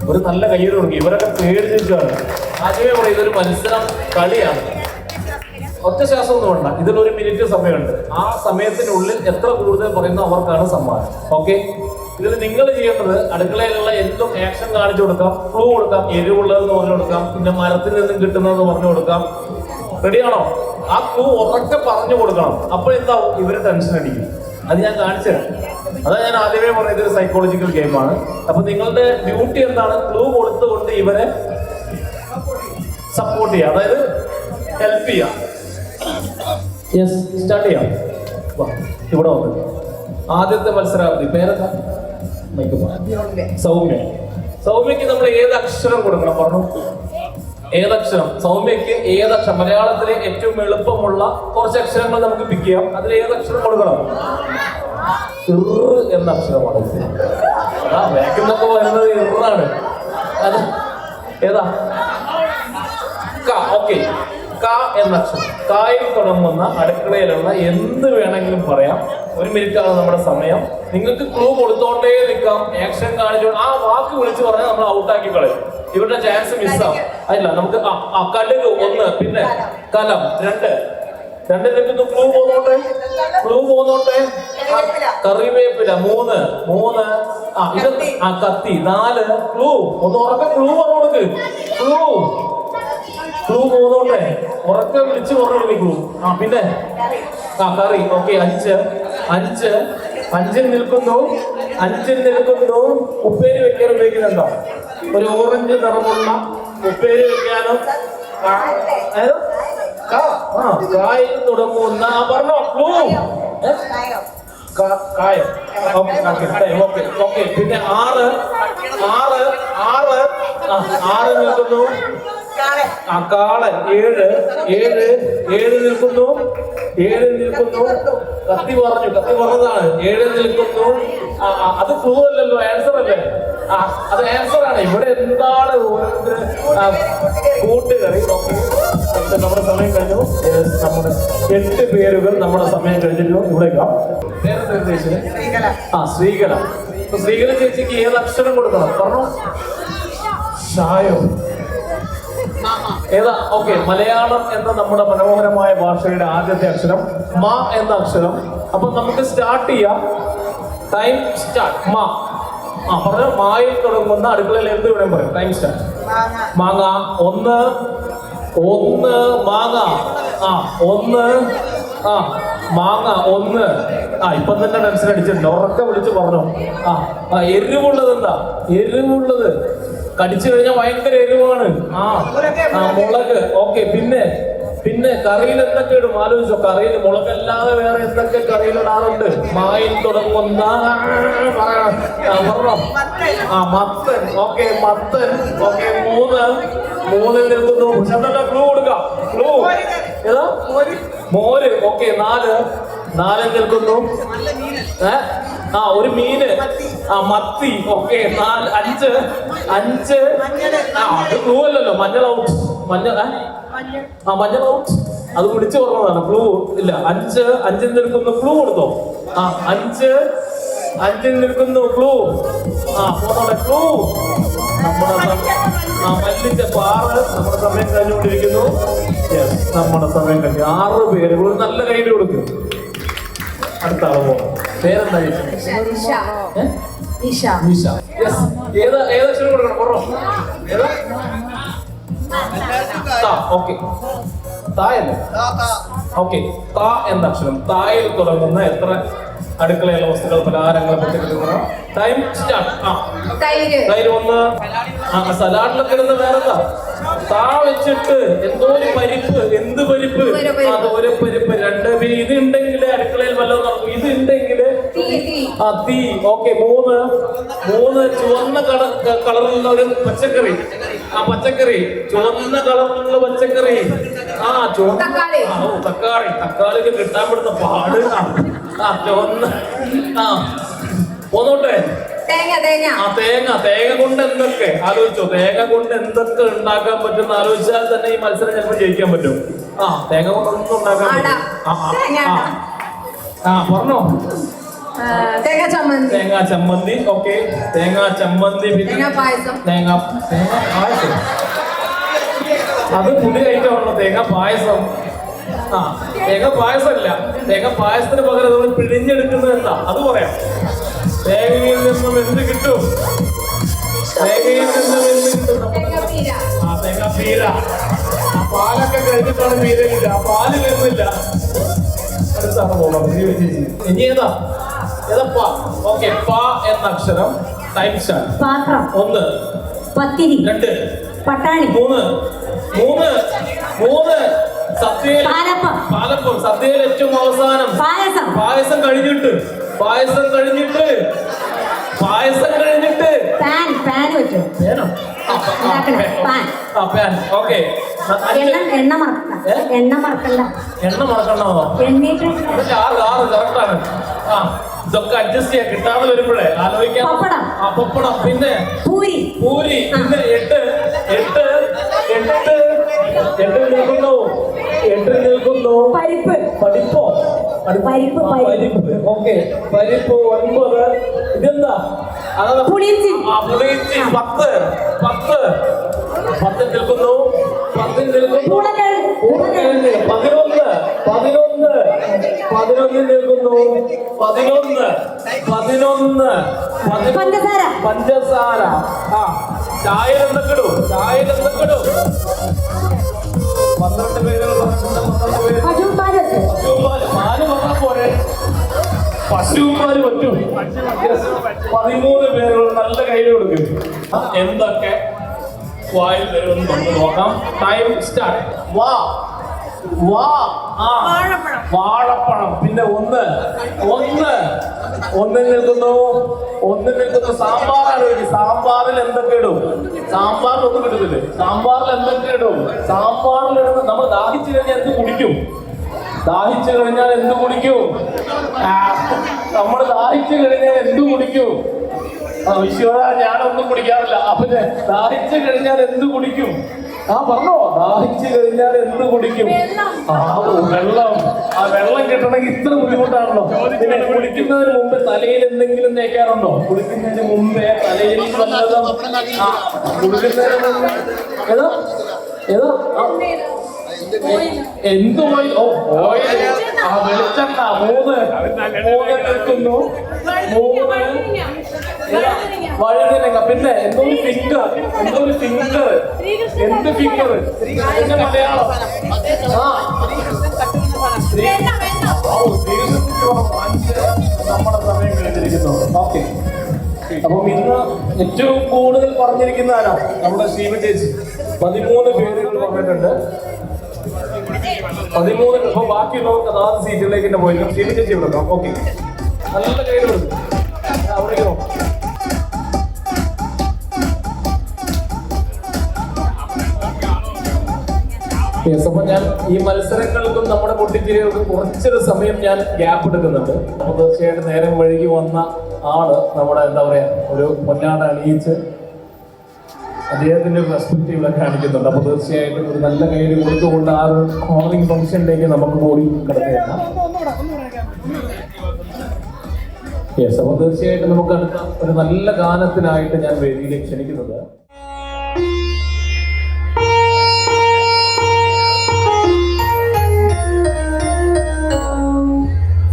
ഒരു നല്ല കയ്യിൽ കൊടുക്കും. ഇവരൊക്കെ പേടിച്ചിട്ടാണ്. ആദ്യമേ പറയും ഇതൊരു മത്സരം, കളിയാണ്. ഒറ്റ ശ്വാസം ഒന്നും വേണ്ട. ഇതിലൊരു മിനിറ്റ് സമയമുണ്ട്. ആ സമയത്തിനുള്ളിൽ എത്ര കൂടുതൽ പറയുന്നു അവർക്കാണ് സമ്മാനം. ഓക്കെ? ഇതിൽ നിങ്ങൾ ചെയ്യേണ്ടത് അടുക്കളയിലുള്ള എന്തും ആക്ഷൻ കാണിച്ചു കൊടുക്കാം, ക്ലൂ കൊടുക്കാം. എരിവുള്ളതെന്ന് പറഞ്ഞു കൊടുക്കാം, പിന്നെ മരത്തിൽ നിന്നും കിട്ടുന്നതെന്ന് പറഞ്ഞു കൊടുക്കാം. റെഡിയാണോ? ആ ക്ലൂ ഉറക്കെ പറഞ്ഞു കൊടുക്കണം. അപ്പോൾ എന്താവും? ഇവര് ടെൻഷൻ അടിക്കും. അത് ഞാൻ കാണിച്ചു തരാം. അതാ ഞാൻ ആദ്യമേ പറയുന്നത് ഒരു സൈക്കോളജിക്കൽ ഗെയിമാണ്. അപ്പൊ നിങ്ങളുടെ ഡ്യൂട്ടി എന്താണ്? ക്ലൂ കൊടുത്തുകൊണ്ട് ഇവരെ സപ്പോർട്ട് ചെയ്യുക, അതായത് ഹെൽപ്പ് ചെയ്യാം. യെസ്, സ്റ്റാർട്ട് ചെയ്യാം. ഇവിടെ വന്നു. ആദ്യത്തെ മത്സരാർത്ഥി പേരെന്താ? സൗമ്യ. സൗമ്യക്ക് നമ്മൾ ഏത് അക്ഷരം കൊടുക്കണം? പറഞ്ഞു. ഏതക്ഷരം? സൗമ്യക്ക് ഏതക്ഷരം? മലയാളത്തിലെ ഏറ്റവും എളുപ്പമുള്ള കുറച്ച് അക്ഷരങ്ങൾ നമുക്ക് പിക്ക് ചെയ്യാം. അതിൽ ഏതക്ഷരം കൊടുക്കണം? എന്ന അക്ഷരമാണ്. വേക്കുന്നൊക്കെ വരുന്നത് ഇറാണ്. അത് ഏതാ? ഓക്കെ, ക എന്ന അക്ഷരം. കായിൽ തുടങ്ങുന്ന അടുക്കളയിലുള്ള എന്ത് വേണമെങ്കിലും പറയാം. 1 മിനിറ്റാണ് നമ്മുടെ സമയം. നിങ്ങൾക്ക് ക്ലൂ കൊടുത്തോണ്ടേ നിൽക്കാം, ആക്ഷൻ കാണിച്ചോ. ആ വാക്ക് വിളിച്ച് പറഞ്ഞാൽ നമ്മൾ ഔട്ടാക്കി കളയും. ഇവരുടെ ചാൻസ് മിസ്സാവും. അല്ല, നമുക്ക് കടുക് 1, പിന്നെ കലം 2. 2 ക്ലൂ പോന്നോട്ടെ. കറിവേപ്പില 3. ഇത് കത്തി 4. ക്ലൂ ഒന്ന് ഉറക്കെ ക്ലൂ പറഞ്ഞു കൊടുക്ക്. ക്ലൂ പോന്നോട്ടെ. ഉറക്കെ വിളിച്ച് പറഞ്ഞു കൊടുക്കൂ. പിന്നെ കറി. ഓക്കെ, 5. 5ൽ നിൽക്കുന്നു. ഉപ്പേരി വെക്കാൻ ഉപയോഗിക്കുന്നുണ്ടോ? ഒരു ഓറഞ്ച് നിറമുള്ള ഉപ്പേരി വെക്കാനും കായിൽ തുടങ്ങുന്ന പറഞ്ഞോ ക്ലൂ? കായം. ഓക്കെ. പിന്നെ 6 നിൽക്കുന്നു. കാളൻ 7 നിൽക്കുന്നു. ഏഴ് നിൽക്കുന്നു. കത്തി പറഞ്ഞതാണ്. ഏഴ് നിൽക്കുന്നു. അത് ക്ലൂ അല്ലല്ലോ, ആൻസർ അല്ലേ? അത് ആൻസർ ആണ്. ഇവിടെ എന്താണ് ഓരോരുത്തര് കൂട്ടുകറി. നമ്മുടെ സമയം കഴിഞ്ഞു. നമ്മുടെ 8 പേരുകൾ നമ്മുടെ സമയം കഴിഞ്ഞിരുന്നു. ഇവിടെ ശ്രീകല. ശ്രീകല ചേച്ചിക്ക് ഏത് അക്ഷരം കൊടുക്കണം പറഞ്ഞു? ഷായോ ഏതാ? ഓക്കെ, മലയാളം എന്ന നമ്മുടെ മനോഹരമായ ഭാഷയുടെ ആദ്യത്തെ അക്ഷരം മ എന്ന അക്ഷരം. അപ്പൊ നമുക്ക് സ്റ്റാർട്ട് ചെയ്യാം. Time start. മ. പറഞ്ഞ മായിൽ തുടങ്ങുന്ന അടുക്കളയിൽ എന്ത് വേണം പറയും? Time start. മാങ്ങ. ഒന്ന് മാങ്ങ. ഒന്ന് മാങ്ങ. ഒന്ന്. ഇപ്പം തന്നെ ടെൻഷൻ അടിച്ചിട്ടുണ്ട്. ഉറക്കെ വിളിച്ച് പറഞ്ഞു. എരിവുള്ളത് എന്താ? എരിവുള്ളത് കടിച്ചു കഴിഞ്ഞാൽ ഭയങ്കര എരിവാണ്. മുളക്. ഓക്കെ, പിന്നെ കറിയിൽ എന്തൊക്കെ ഇടും? ആലോചിച്ചോ. കറിയിൽ മുളകല്ലാതെ വേറെ എന്തൊക്കെ കറിയിലിടാറുണ്ട്? മായിൽ തുടങ്ങുന്ന മത്തൻ. ഓക്കെ, മത്തൻ. ഓക്കെ, മൂന്നിൽ നിൽക്കുന്നു. ക്ലൂ കൊടുക്കാം. ക്ലൂ ഏതാ? മോര്. ഓക്കെ, നാലിൽ നിൽക്കുന്നു. ഒരു മീന്. മത്തി. ഓക്കെ, 5. അത് ക്ലൂ അല്ലല്ലോ. മഞ്ഞൾ ഔട്ട്. മഞ്ഞൾ ഔട്ട്. അത് വിളിച്ചു പറഞ്ഞതാണ്. ക്ലൂ ഇല്ല. 5 നിൽക്കുന്നു. ക്ലൂ കൊടുത്തോ? 5 നിൽക്കുന്നു. ക്ലൂ. ക്ലൂ. മല്ലിച്ച പാറ്. നമ്മുടെ സമയം കഴിഞ്ഞുകൊണ്ടിരിക്കുന്നു. നമ്മുടെ സമയം കഴിഞ്ഞു. 6 പേര്. നല്ല കയ്യിൽ കൊടുക്കും. അടുത്ത ആള് പോകാം. പേരെന്താ? ഏതക്ഷരം കൊടുക്കണം? പറഞ്ഞോ. ഏതാ? ഓക്കെ, തായല്ലേ? ഓക്കെ, താ എന്ന അക്ഷരം. തായിൽ തുടങ്ങുന്ന എത്ര അടുക്കളയിലെ വസ്തുക്കൾ, പലഹാരങ്ങൾ, പച്ചക്കറികൾ? Time start. തൈര്. ഒന്ന്. സലാഡിലൊക്കെ ഇടുന്ന വേറെന്താ? താ വെച്ചിട്ട് എന്തോ ഒരു പരിപ്പ്. എന്ത് പരിപ്പ്? ഒരു പരിപ്പ്. 2. ഇത് ഉണ്ടെങ്കിൽ അടുക്കളയിൽ വല്ലതും നടക്കും. ഇത് ഉണ്ടെങ്കിൽ തീ. ഓക്കെ, 3 ചുവന്ന കളറിലുള്ള ഒരു പച്ചക്കറി. പച്ചക്കറി. ചുവന്ന കളറിലുള്ള പച്ചക്കറി. തക്കാളി. തക്കാളിക്ക് കിട്ടാൻ പെടുന്ന പാട്. ചുവന്ന. പോന്നോട്ടെ. തേങ്ങ കൊണ്ട് എന്തൊക്കെ ആലോചിച്ചോ? തേങ്ങ കൊണ്ട് എന്തൊക്കെ ഉണ്ടാക്കാൻ പറ്റും ആലോചിച്ചാൽ തന്നെ ഈ മത്സരം ചിലപ്പോൾ ജയിക്കാൻ പറ്റും. തേങ്ങ കൊണ്ടൊന്നും ഉണ്ടാക്കാൻ പറ്റും. പറഞ്ഞോ. തേങ്ങാ ചമ്മന്തി. ഓക്കെ, തേങ്ങാ ചമ്മന്തി. തേങ്ങാ പായസം. അത് പുതിയ ഐറ്റം ആണല്ലോ. തേങ്ങാ പായസം. തേങ്ങ പായസമല്ല. തേങ്ങ പായസത്തിന് പകരം നമ്മൾ പിഴിഞ്ഞെടുക്കുന്നത് എന്താ? അത് പറയാം. തേങ്ങയിൽ നിന്നും എന്ത് കിട്ടും? തേങ്ങാപ്പീര. പാലൊക്കെ കഴിഞ്ഞിട്ടാണ് പീര കിട്ടുക. പാല് വരുന്നില്ല. അടുത്താണ് പോകണം. ഇനി ഏതാ? ഓക്കെ, പ എന്ന അക്ഷരം. Time start. 1. പത്തിരി. 2. പട്ടാണി. 3. പാലപ്പം. സദ്യയിൽ ഏറ്റവും അവസാനം പായസം കഴിഞ്ഞിട്ട്. ഓക്കെ, എണ്ണ മറക്കണ്ടോ? കറക്റ്റാണ്. ഇതൊക്കെ അഡ്ജസ്റ്റ് ചെയ്യാൻ കിട്ടാതെ വരുമ്പോഴേ ആലോചിക്കാം. പപ്പടം. പിന്നെ പൂരി. പിന്നെ 8 നിൽക്കുന്നു. പരിപ്പോ. ഓക്കെ, പരിപ്പ്. 9. ഇതെന്താ? പുളിയിഞ്ചി. 10 നിൽക്കുന്നു. 11 നിൽക്കുന്നു. പഞ്ചസാര. ചായ എന്തൊക്കെ ഇടും? 12 പേരുകൾ. പാല് പറഞ്ഞാൽ പോരെ. പശുപാല് പറ്റും. 13 പേരുകൾ. നല്ല കയ്യിൽ കൊടുക്കും. എന്തൊക്കെ വായിൽ വരുമെന്ന് നമുക്ക് നോക്കാം. Time start. വാഴപ്പഴം. പിന്നെ 1 നിൽക്കുന്നു. സാമ്പാറാണ്. സാമ്പാറിൽ എന്തൊക്കെ ഇടും? സാമ്പാറിലൊന്നും കിട്ടുന്നില്ലേ? സാമ്പാറിൽ എന്തൊക്കെ ഇടും? സാമ്പാറിലിടുന്ന നമ്മൾ ദാഹിച്ചു കഴിഞ്ഞാൽ എന്ത് കുടിക്കും? ദാഹിച്ചു കഴിഞ്ഞാൽ എന്ത് കുടിക്കും? നമ്മൾ ദാഹിച്ചു കഴിഞ്ഞാൽ എന്ത് കുടിക്കും? ഈശ്വര, ഞാനൊന്നും കുടിക്കാറില്ല. അപ്പൊ ദാഹിച്ചു കഴിഞ്ഞാൽ എന്ത് കുടിക്കും? പറഞ്ഞോ, ദാഹിച്ചു കഴിഞ്ഞാൽ എന്ത് കുടിക്കും? വെള്ളം. ആ വെള്ളം കിട്ടണമെങ്കിൽ ഇത്ര ബുദ്ധിമുട്ടാണല്ലോ. പിന്നെ കുളിക്കുന്നതിന് മുമ്പ് തലയിൽ എന്തെങ്കിലും തേക്കാറുണ്ടോ? കുളിക്കുന്നതിന് മുമ്പേ തലയിൽ വല്ലതും കുളിക്കുന്നതിന് മുമ്പ് ഏതാ എന്ത് ഓയിൽ? ഓയിൽ. വെളിച്ചെണ്ണ. മൂന്ന് നിൽക്കുന്നു. വഴുതനങ്ങ. പിന്നെ എന്തൊരു ഫിംഗർ. എന്ത് ഫിംഗർ? എന്റെ മലയാളം. നമ്മുടെ സമയം കഴിഞ്ഞിരിക്കുന്നു. ഓക്കെ, അപ്പം ഇന്ന് ഏറ്റവും കൂടുതൽ പറഞ്ഞിരിക്കുന്ന ആരാ? നമ്മുടെ ശീവ ചേച്ചി 13 പേരുകൾ പറഞ്ഞിട്ടുണ്ട്. 13. അപ്പൊ ബാക്കിയുള്ളവർക്ക് അതാത് സീറ്റിലേക്ക് തന്നെ പോയിരിക്കും. ശീവ ചേച്ചി വിളിക്കാം. ഓക്കെ, നല്ല കയ്യിൽ അവിടേക്ക് നോക്കാം. അപ്പൊ ഞാൻ ഈ മത്സരങ്ങൾക്കും നമ്മുടെ പൊട്ടിച്ചിരികൾക്കും കുറച്ചൊരു സമയം ഞാൻ ഗ്യാപ്പ് എടുക്കുന്നുണ്ട്. അപ്പൊ തീർച്ചയായിട്ടും നേരം വഴുകി വന്ന ആള് നമ്മുടെ എന്താ പറയാ, ഒരു പൊന്നാട അണിയിച്ച് അദ്ദേഹത്തിന്റെ പെർസ്പെക്റ്റീവിലൊക്കെ കാണിക്കുന്നുണ്ട്. അപ്പൊ തീർച്ചയായിട്ടും ഒരു നല്ല കയ്യിൽ കൊടുത്തുകൊണ്ട് ആ ഒരു ഹോണിംഗ് ഫംഗ്ഷനിലേക്ക് നമുക്ക് കൂടി കിടക്കുകയാണ്. അപ്പൊ തീർച്ചയായിട്ടും നമുക്ക് അടുത്ത ഒരു നല്ല ഗാനത്തിനായിട്ട് ഞാൻ വേദിയിലേക്ക് ക്ഷണിക്കുന്നത്.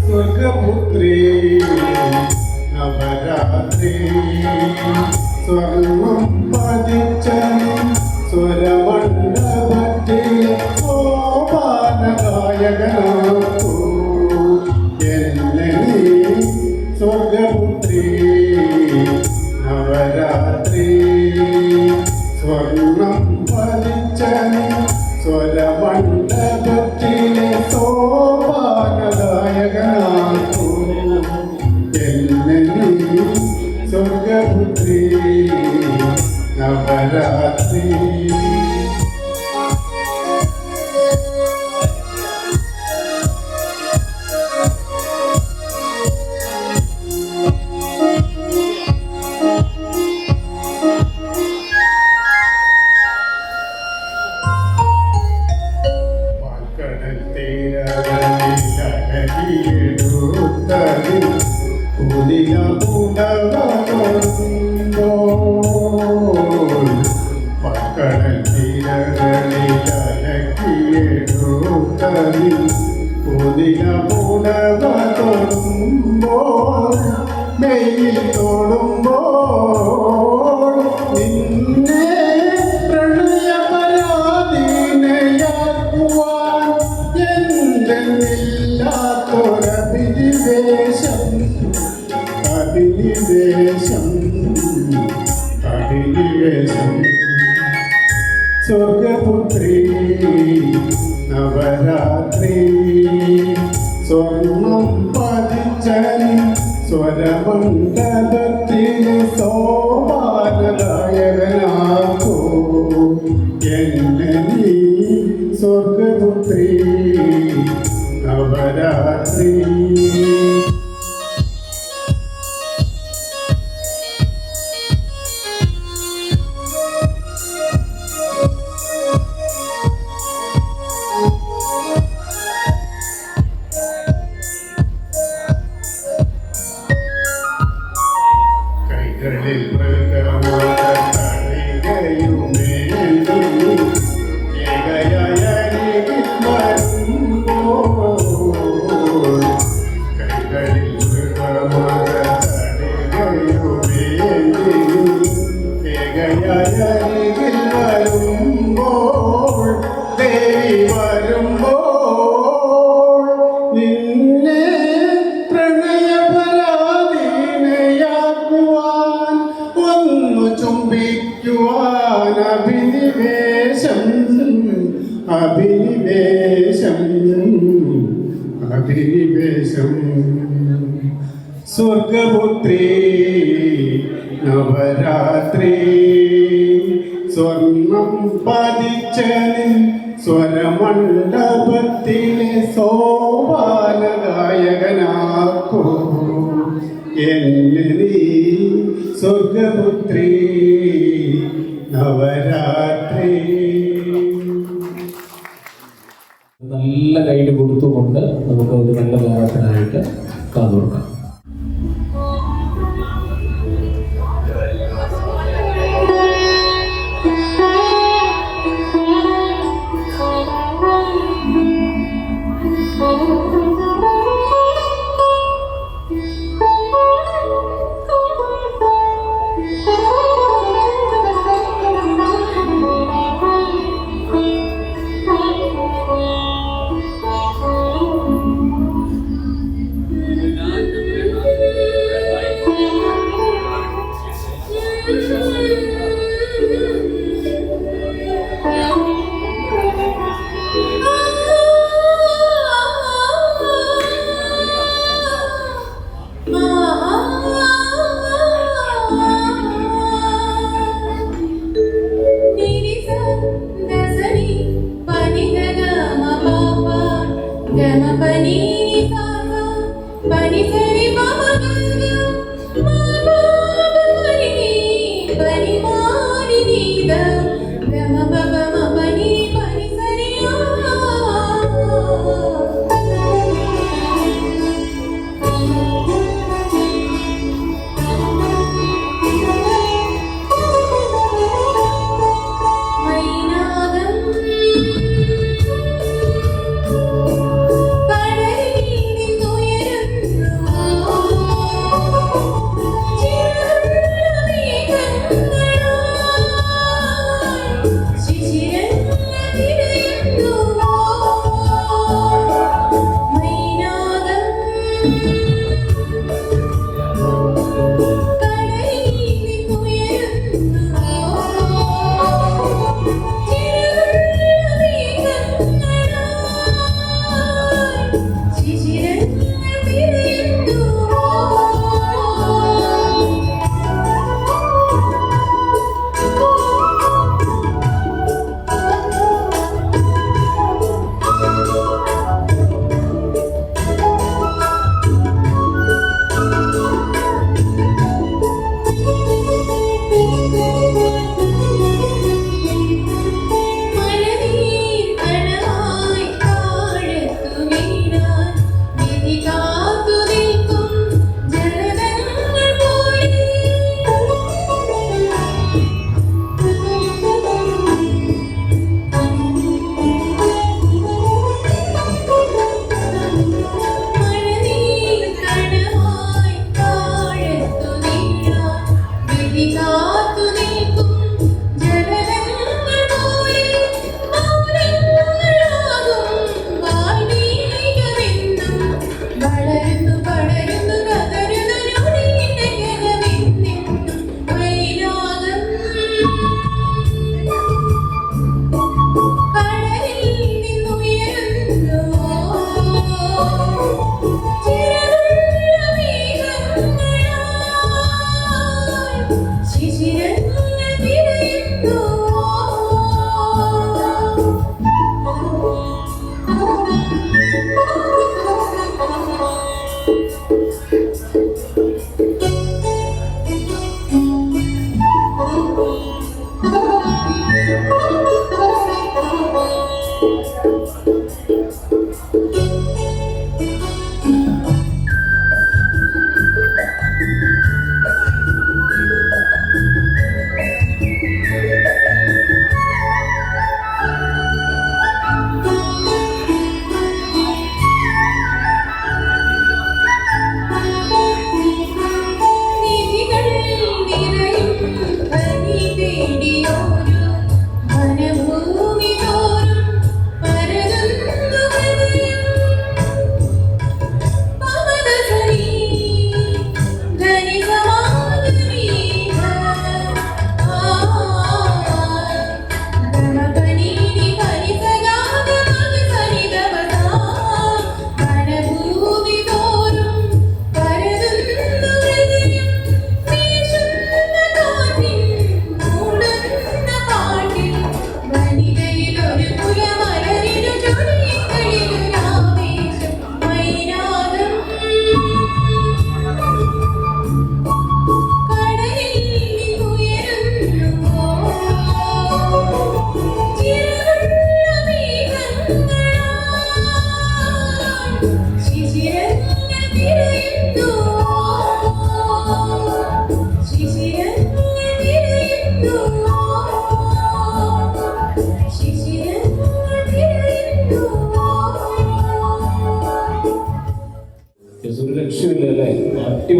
സ്വർഗപുത്രീ നവരാത്രി സ്വർണം പതിച്ച സ്വരമണ്ഡപത്തിലെ സോപാനഗായകനാക്കൂ എന്നെ നീ. സ്വർഗപുത്രീ നവരാത്രി സ്വർണം പതിച്ച സ്വരമണ്ഡപത്തിലെ സോപാനഗായകനാക്കൂ എന്നെ നീ. സ്വർഗപുത്രീ നവരാത്രി. മെയിൽ തൊടുമ്പോൾ നിന്നെ പ്രണയപരാധീനയാക്കുവാൻ എന്തെന്നില്ലാത്തൊരഭിനിവേശം അഭിനിവേശം. സ്വർഗപുത്രീ നവരാത്രി സ്വർണം പതിച്ച സ്വരമണ്ഡപത്തിലെ സോപാനഗായകനാക്കൂ എന്നെ നീ. സ്വർഗപുത്രീ നവരാത്രി. കൈകളിൽ നിന്നെ പ്രണയപരാധീനയാക്കുവാൻ ഒന്നു ചുംബിക്കുവാൻ അഭിനിവേശം സ്വർഗപുത്രീ നവരാത്രി സ്വർണം പതിച്ച സ്വരമണ്ഡപത്തിലെ സോപാന ഗായകനാക്കൂ എന്നെ നീ സ്വർഗപുത്രി നവരാത്രി. നല്ല ഗൈഡ് കൊടുത്തുകൊണ്ട് നമുക്ക് ഒരു നല്ല ഗാനത്തിനായിട്ട് കാതോർക്കാം.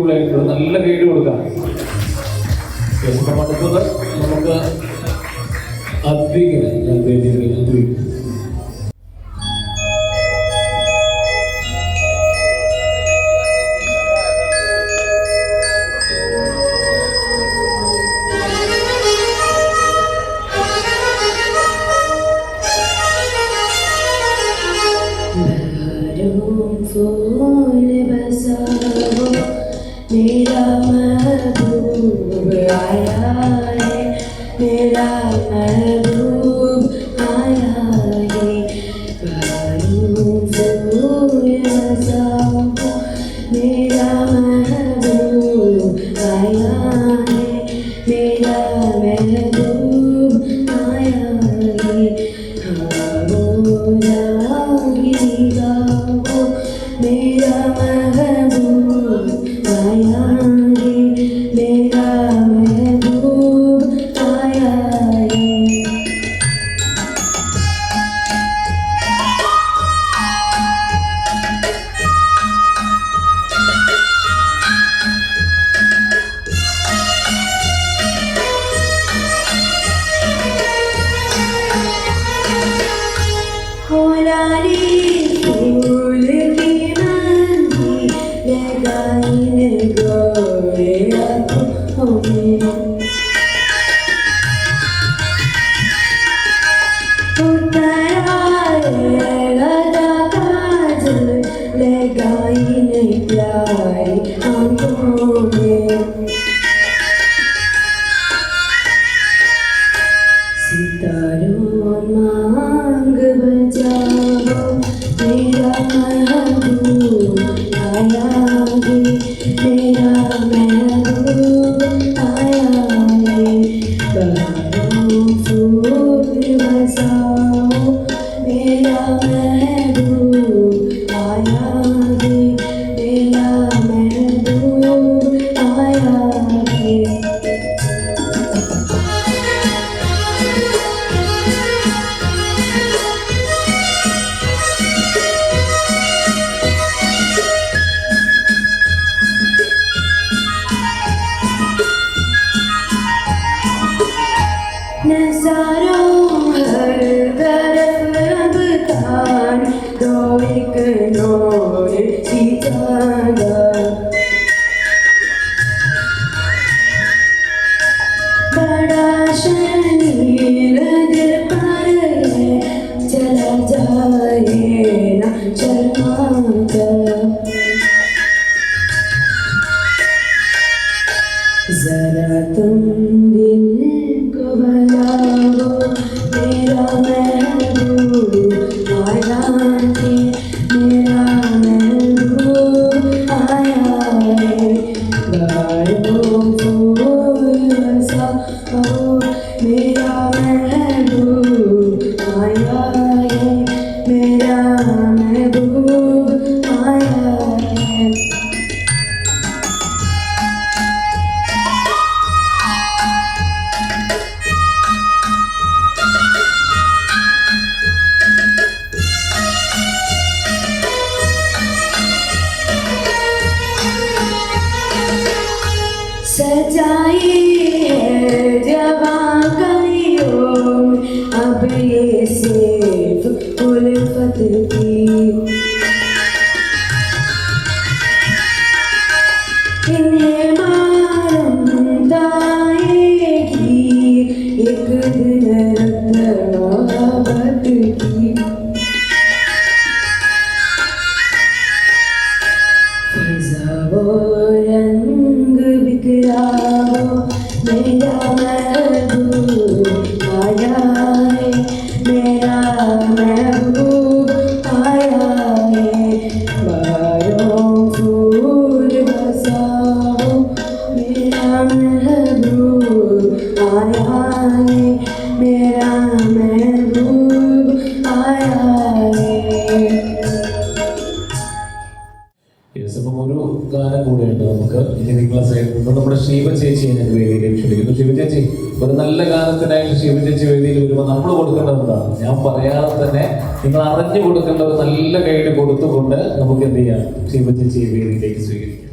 ബ്യൂട്ടിഫുൾ ആയിട്ടുള്ള നല്ല ഗൈഡ് കൊടുക്കാം. അടുത്തത് നമുക്ക് അദ്വൈകിന് ഞാൻ അദ്വൈക് मेरा महबूब आया है, मेरा महबूब आया है, मेरा महबूब आया है, मेरा महबूब आया है, मेरा महबूब आया है, मेरा महबूब आया है। हो लाली फूल की मंदी लगाई गोरे आँखों में, उतरा लगा काजल लगाई प्यारी आँखों में, सितारों मांग बजाओ, मेरा महबूब आया है, मेरा महबूब आया है, बहारों फूल बजाओ, मेरा महबूब आया है, मेरा महबूब आया है। नजारों हर तरफ अब तान दो एक नूर की चांदा, बड़ा शनील दिल पर है, चला जाए ना शर्मा कर, जरा तुम दिल को भलाओ, मेरा महबूब आया है, मेरा महबूब आया है, बहारों फूल बजाओ, मेरा महबूब आया है, मेरा महबूब आया है। सजाई है जवां कलियों अब ये सिर्फ उल्फत की, इन्हें मालूम आएगी एक दिन रत्न मोहब्बत की, फिजाओ रंग बिखराओ, मेरा महबूब आया है, मेरा महबूब आया है, बहारों फूल बजाओ, मेरा महबूब आया है, मेरा महबूब आया है। അപ്പം ഒരു ഗാനം കൂടെയുണ്ട് നമുക്ക് ഇനി നിങ്ങളെ സൈഡിൽ നിന്ന് നമ്മുടെ ശിവ ചേച്ചിയെ ഞാൻ വേദിയിലേക്ക് ക്ഷണിക്കുന്നു. ശിവ ചേച്ചി, ഒരു നല്ല ഗാനത്തിനായിട്ട് ശിവ ചേച്ചി വേദിയിൽ വരുമ്പോൾ നമ്മൾ കൊടുക്കേണ്ടത് എന്താണ്? ഞാൻ പറയാതെ തന്നെ നിങ്ങൾ അറിഞ്ഞു കൊടുക്കേണ്ട ഒരു നല്ല ഗൈഡ് കൊടുത്തുകൊണ്ട് നമുക്ക് എന്ത് ചെയ്യാം? ശിവ ചേച്ചിയെ വേദിയിലേക്ക് സ്വീകരിക്കാം.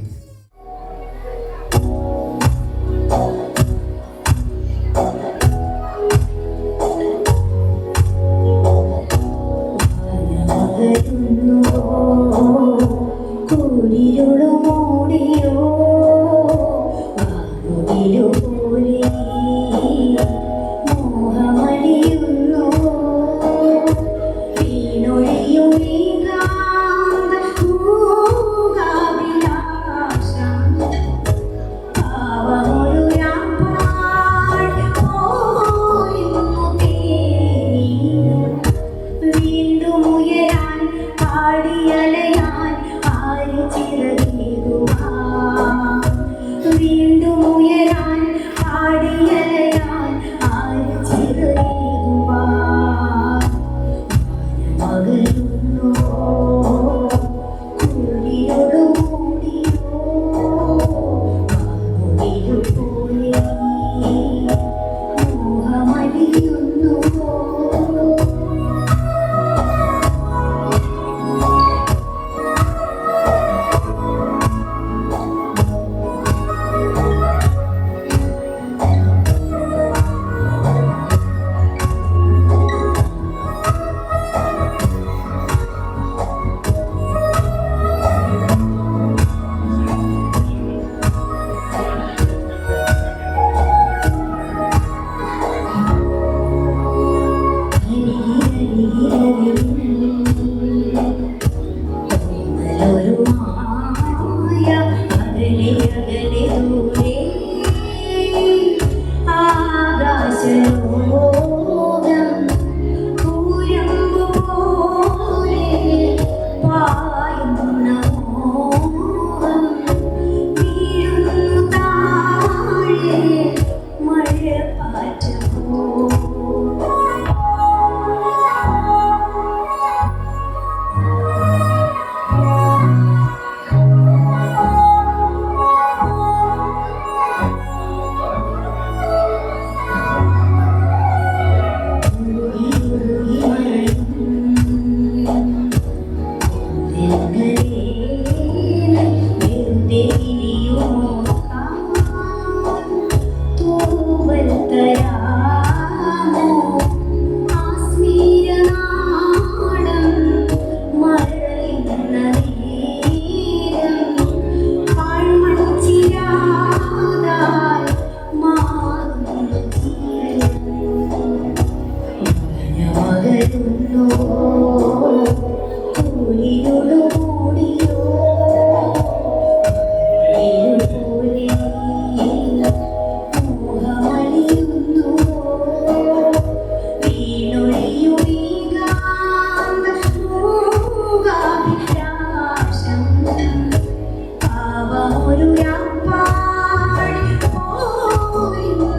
വളരുന്നു പൂരിരുളു മൂടിയോ ഇരുപോലെ മോഹമലിയുന്നു വീണൊഴിയുടീകാന്ത മൂകാഭിലാഷം പാവമൊരു രാപ്പാടി പോയിരുന്നു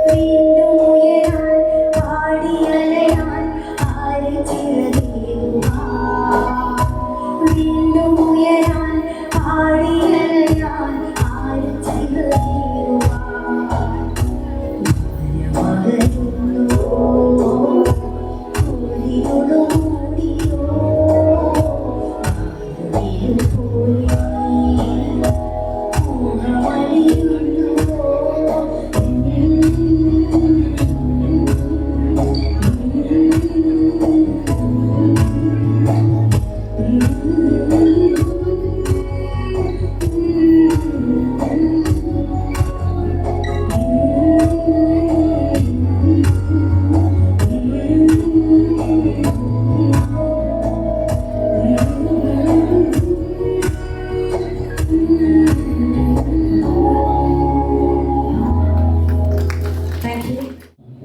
വീണ്ടും ഉയരാൻ പാടിയലയാൻ ആര് ചിറകേറുവാൻ വീണ്ടും ഉയരാൻ പാടിയലയാൻ ആര് ചിറകേറുവാൻ മകരുന്നു പൂരിരുളു മൂടിയോ ഇരുപോലെ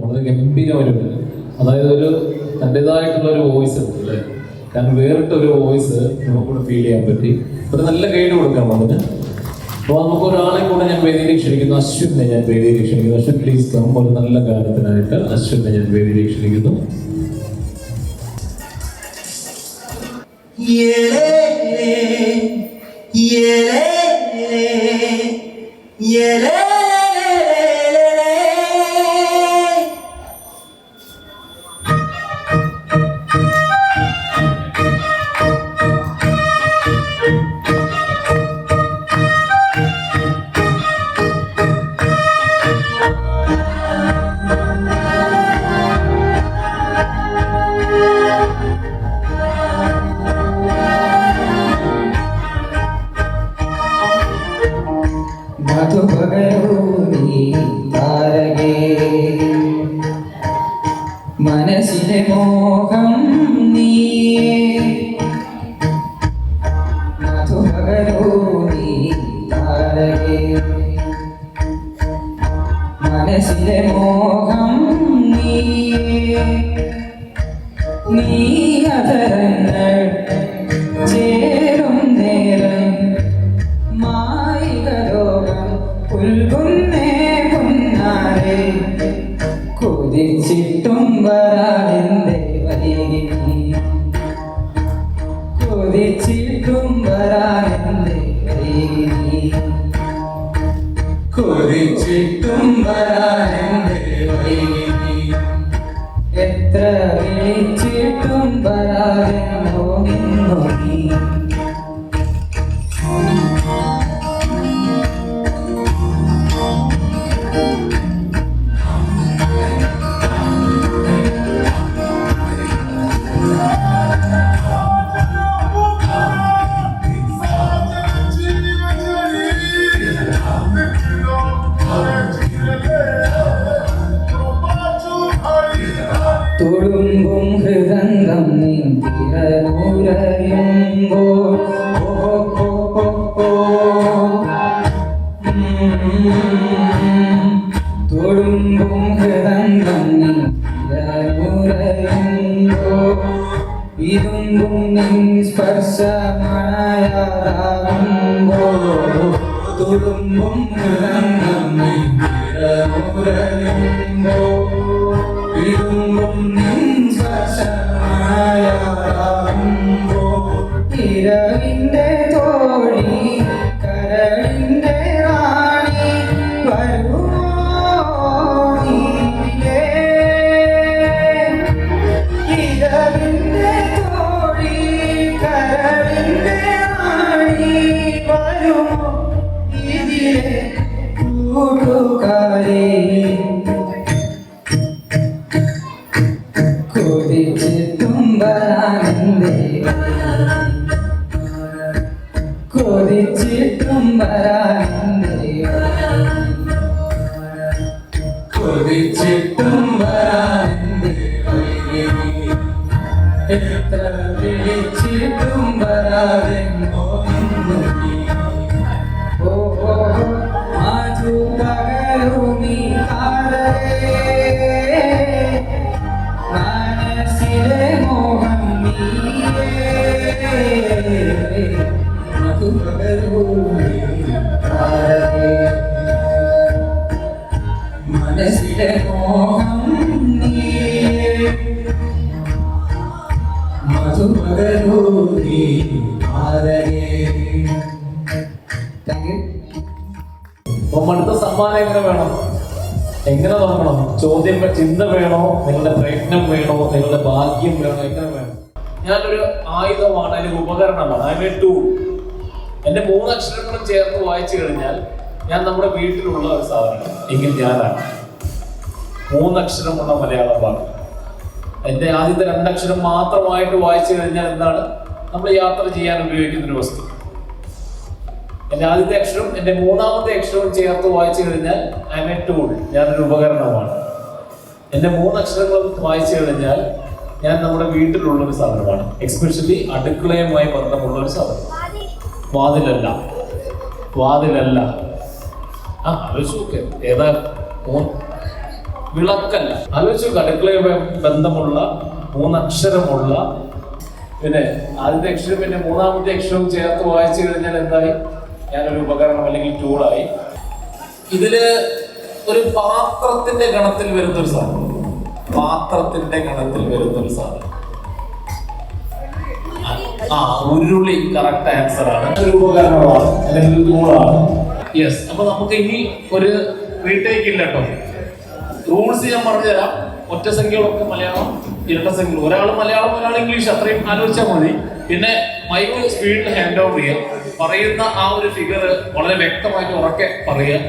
വളരെ ഗംഭീരമായിട്ട് അതായത് ഒരു തൻ്റെതായിട്ടുള്ള ഒരു വോയിസ് ഉണ്ട് അല്ലേ? കാരണം വേറിട്ടൊരു വോയിസ് നമുക്കൂടെ ഫീൽ ചെയ്യാൻ പറ്റി. ഒരു നല്ല ഗൈഡ് കൊടുക്കാം അതിന്. അപ്പോൾ നമുക്ക് ഒരാളെ കൂടെ ഞാൻ വേദിയിലേക്ക് ക്ഷണിക്കുന്നു. അശ്വിനെ ഞാൻ വേദിയിലേക്ക് ക്ഷണിക്കുന്നു. Ashwin please come. ഒരു നല്ല ഗാനത്തിനായിട്ട് അശ്വിനെ ഞാൻ വേദിയിലേക്ക് ക്ഷണിക്കുന്നു. മനസ്സിലെ മോഹം നീയേ മധുപകരൂ നീ താരകേ മനസ്സിലെ മോഹം നീയേ നീനതരങ്ങൾ ചേരും നേരം മായിക ലോകം പുൽകുന്നേ പൊന്നാരെ കൊതിച്ചിട്ടും വരാതെന്തേ വരികിനി കൊതിച്ചിട്ടും വരാതെന്തേ വരികിനി കൊതിച്ചിട്ടും വരാതെന്തേ വരികിനി എത്ര വിളിച്ചിട്ടും വരാതെന്നോ നിന്നോ നീ തുളുമ്പും ഹൃദന്തം നീന്തിരനുരയുമ്പോൾ തുളുമ്പും ഹൃദന്തം നീന്തിരനുരയുമ്പോൾ ഇരുമ്പും നിൻ സ്പർശമണയാകുമ്പോൾ തുളുമ്പും ഹൃദന്തം നീന്തിരനുരയുമ്പോൾ ഇരുമ്പും നിൻ സ്പർശമണയാകുമ്പോൾ ഇരവിന്റെ തോഴി കരളിന്റെ റാണി വരുമോ നീയേ ഇരവിന്റെ തോഴി കരളിന്റെ റാണി വരുമോ ഇതിലെ കൂട്ടുകാരേ ചോദിച്ചിട്ടും വരാതെ എത്ര വിളിച്ചിട്ടും വരാതെ മാധു പകരുമീ മനസ്സിലെ മോഹം മധു പകരുമീ മനസ്സിലെ മോഹം മധുപകരൂരി അടുത്ത സമ്മാനം എങ്ങനെ വേണം, എങ്ങനെ തുടങ്ങണം? ചോദ്യം ചിന്ത വേണോ, നിങ്ങളുടെ പ്രയത്നം വേണോ, നിങ്ങളുടെ ഭാഗ്യം വേണോ, എങ്ങനെ വേണം? ഞാനൊരു ആയുധമാണ്, അല്ലെങ്കിൽ ഉപകരണമാണ്. I mean tool. എന്റെ 3 അക്ഷരങ്ങളും ചേർത്ത് വായിച്ചു കഴിഞ്ഞാൽ ഞാൻ നമ്മുടെ വീട്ടിലുള്ള ഒരു സാധനം എങ്കിൽ ഞാനാണ്. 3 അക്ഷരമുള്ള മലയാള വാക്ക്. എന്റെ ആദ്യത്തെ 2 അക്ഷരം മാത്രമായിട്ട് വായിച്ചു കഴിഞ്ഞാൽ എന്താണ്? നമ്മൾ യാത്ര ചെയ്യാൻ ഉപയോഗിക്കുന്ന ഒരു വസ്തു. എന്റെ ആദ്യത്തെ അക്ഷരം എന്റെ 3ാമത്തെ അക്ഷരവും ചേർത്ത് വായിച്ചു കഴിഞ്ഞാൽ ഐ എം എ ടൂൾ, ഞാനൊരു ഉപകരണമാണ്. എന്റെ 3 അക്ഷരങ്ങളും വായിച്ചു കഴിഞ്ഞാൽ ഞാൻ നമ്മുടെ വീട്ടിലുള്ള ഒരു സാധനമാണ്. എക്സ്പെഷ്യലി അടുക്കളയുമായി ബന്ധമുള്ള ഒരു സാധനം. വാതിലല്ല, വാതിലല്ല. ആലോചിച്ച് ഏതാ? വിളക്കല്ല. ആലോചിച്ചു. അടുക്കളയുമായി ബന്ധമുള്ള 3 അക്ഷരമുള്ള, പിന്നെ ആദ്യത്തെ അക്ഷരം പിന്നെ 3ാമത്തെ അക്ഷരവും ചേർത്ത് വായിച്ചു കഴിഞ്ഞാൽ എന്തായി? ഞാനൊരു ഉപകരണം അല്ലെങ്കിൽ ടൂളായി. ഇതില് ഒരു പാത്രത്തിന്റെ ഗണത്തിൽ വരുന്നൊരു സാധനം. പാത്രത്തിന്റെ ഗണത്തിൽ വരുന്നൊരു സാധനം. ഉരുളി കറക്റ്റ് ആൻസർ ആണ്. ഒരു ഉപകരണമാണ് അല്ലെങ്കിൽ ടൂളാണ്. യെസ്. അപ്പൊ നമുക്ക് ഇനി ഒരു റീടേക്ക് ഇല്ല കേട്ടോ. റൂൾസ് ഞാൻ പറഞ്ഞു തരാം. ഒറ്റ സംഖ്യകളൊക്കെ മലയാളം, ഇരട്ട സംഖ്യകൾ. ഒരാൾ മലയാളം, ഒരാൾ ഇംഗ്ലീഷ്, അത്രയും ആലോചിച്ചാൽ മതി. പിന്നെ മൈക്ക് സ്പീഡിൽ ഹാൻഡ് ഓവർ ചെയ്യുക. പറയുന്ന ആ ഒരു ഫിഗർ വളരെ വ്യക്തമായിട്ട് ഉറക്കെ പറയുക.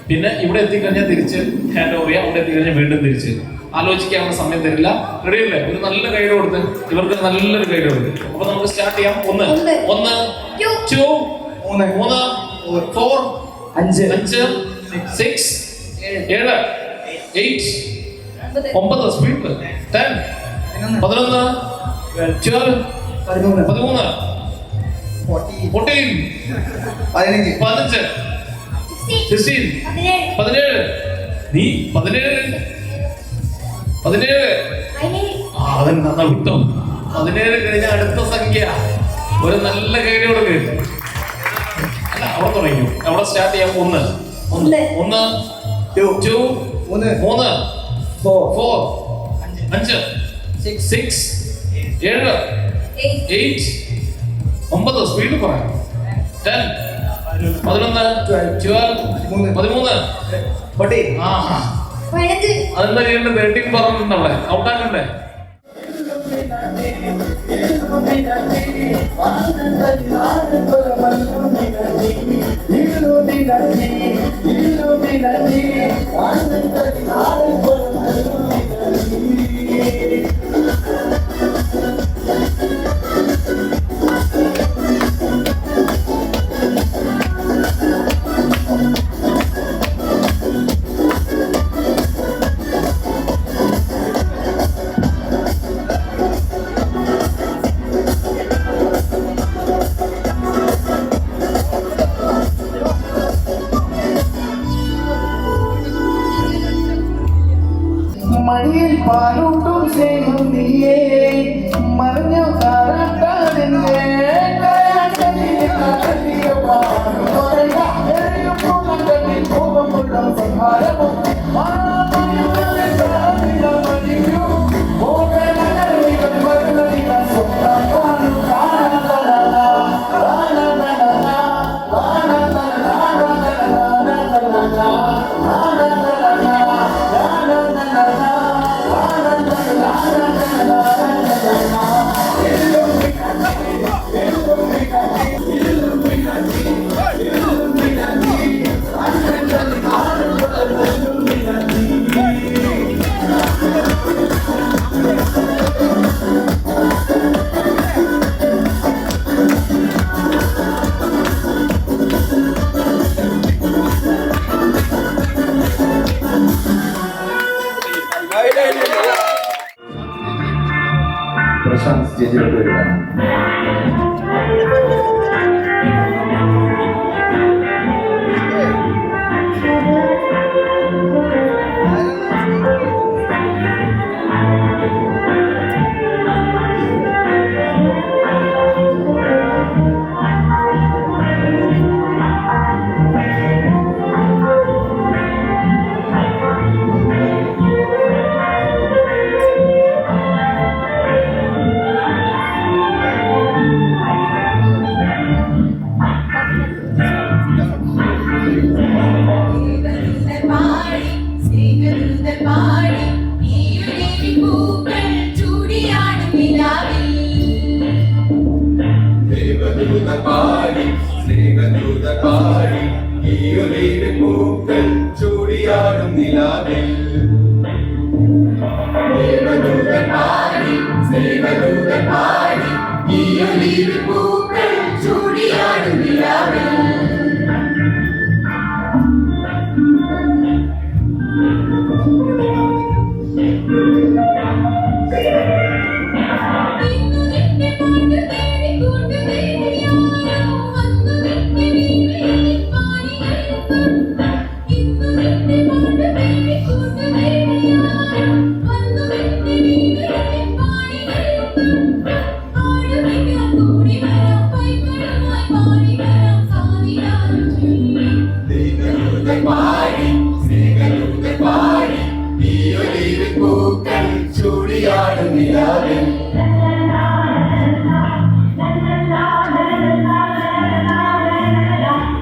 പിന്നെ ഇവിടെ എത്തിക്കഴിഞ്ഞാൽ തിരിച്ച് ഹാൻഡ് ഓവർ ചെയ്യുക. അവിടെ എത്തിക്കഴിഞ്ഞാൽ വീണ്ടും തിരിച്ച്. ആലോചിക്കാനുള്ള സമയം തരില്ല. റെഡിയല്ലേ? ഒരു നല്ല ഗൈഡ് കൊടുത്ത്, ഇവർക്ക് നല്ലൊരു ഗൈഡ് കൊടുത്ത്. അപ്പൊ നമുക്ക് സ്റ്റാർട്ട് ചെയ്യാം. 1 1 2 3 4 5 6 7 8 9 സ്പീഡ് 10 11 12 13 14 15 16 17 നീ 17 അതെന്താ വിട്ടോ? 17 കഴിഞ്ഞ അടുത്ത സംഖ്യ ഒരു നല്ല ഗൈഡ് കൊടുക്ക്. അല്ല, അവിടെ തുടങ്ങി. അവിടെ സ്റ്റാർട്ട് ചെയ്യാം. 1 1 2 3 4 5 6 7 8 9 സ്പീഡ് പറയാം. 10 11 12 13 അതെന്താ ചെയ്യണ്ടേ? 13 പറഞ്ഞിട്ടുണ്ടല്ലേ? ഔട്ടാക്കണ്ടേ? മണിയിൽ പാലൂട്ടും സ്നേഹം നീയേ മറിഞ്ഞു കാറാട്ടാതിന്റെ പ്രശാന്ത് സ്റ്റേജിലോട്ട് വരികയാണ്.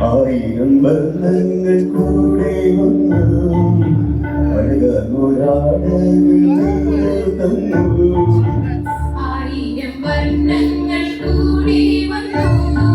ആയിരം ബന്ധങ്ങൾ കൂടെ വന്നു ആയിരം വർണ്ണങ്ങൾ കൂടി വന്നു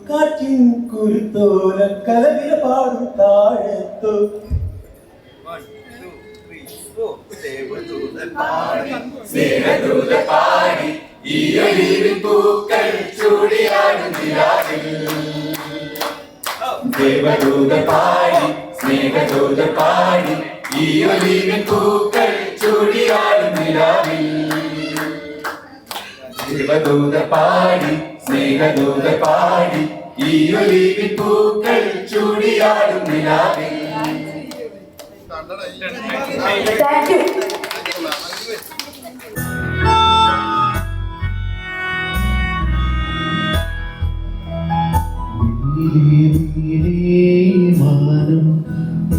കാറ്റിൻ കുരുത്തോല കലവില പാടും താഴത്തോ സ്നേഹദൂതപാടി ഈ ഒലിവിൻ പൂക്കൾ ചൂടിയാടും നിലാവിൽ ദേവദൂതപാടി സ്നേഹദൂതപാടി ഈ ഒലിവിൻ പൂക്കൾ ചൂടിയാടും നിലാവിൽ ദേവദൂതപാടി സ്നേഹദൂതപാടി ഈ ഒലിവിൻ പൂക്കൾ ചൂടിയാടും നിലാവിൽ. Thank you. മാനം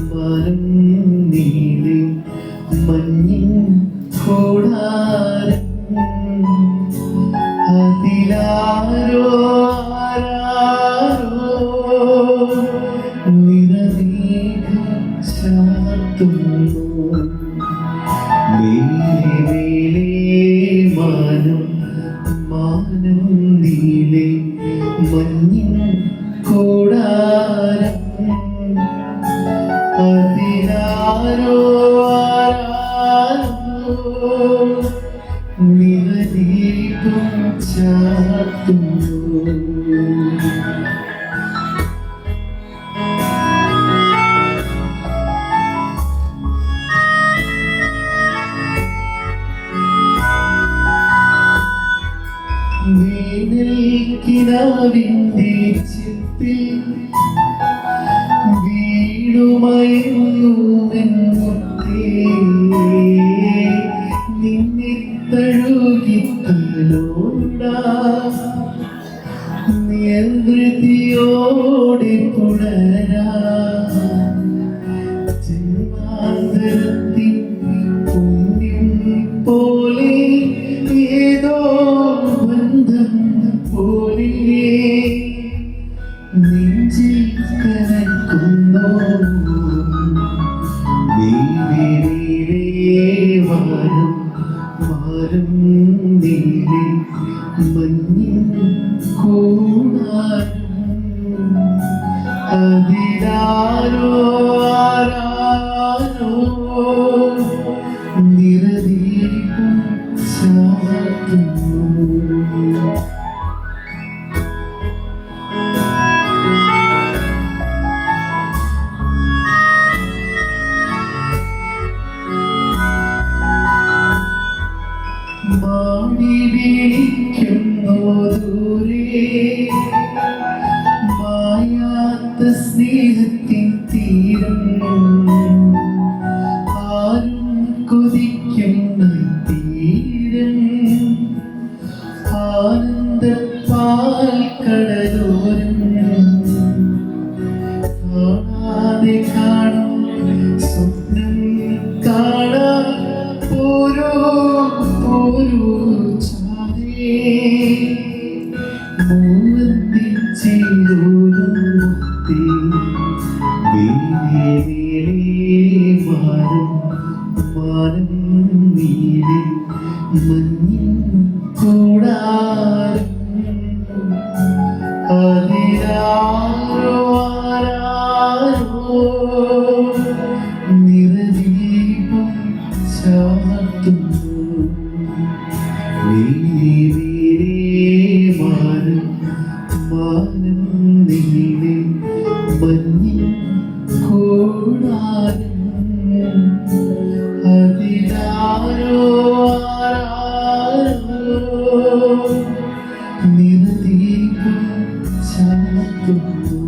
മാനം നീളെ മഞ്ഞിൻ കൂടാരം അതിലാരോ ആരാരോ നിറമേഘം ചാർത്തുന്നു മേലെ മാനം മാനം നീളെ മഞ്ഞിൻ കൂടാരം അതിലാരോ ആരാരോ നിറദീപം ചാർത്തുന്നു. വേനൽക്കിനാവിന്റെ ചിപ്പിൽ വീണുമയങ്ങുമെന്നേ നിന്നെ തഴുകിത്തലോട നിയന്ത്രിതിയോടെ പുണരാ ജന്മാന്തരത്തിൻ പുണ്യം പോലെ ഏതോ ബന്ധം പോലെ നെഞ്ചിൽ കനക്കുന്നോ നീലേ വാരം വാരം നീലേ മഞ്ഞിൻ കൂടാരം അതിലാരോ ആരാരോ നിറദീപം ചാർത്തുന്നു. മാടി വിളിക്കുന്നു ദൂരെ മായാത്ത സ്നേഹത്തിൻ തീരം ആരും കൊതിക്കുന്ന തീരം ആനന്ദ പാൽക്കടലോരം കാണാതെ കാണും സ്വപ്നം കാണാൻ ഓരോ ഓരോ ചാരേ മൂവത്തിൻ ചേരോടും നീലേ മാനം മാനം നീലേ മഞ്ഞിൻ കൂടാരം അതിലാരോ ആരാരോ നിറദീപം ചാർത്തുന്നു. നീലേ മാനം മാനം നീലേ മഞ്ഞിൻ കൂടാരം അതിലാരോ ആരാരോ നിറദീപം ചാർത്തുന്നു.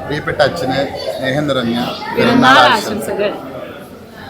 പ്രിയപ്പെട്ട അച്ഛന് സ്നേഹം നിറഞ്ഞ പെരുന്നാൾ ആശംസകൾ.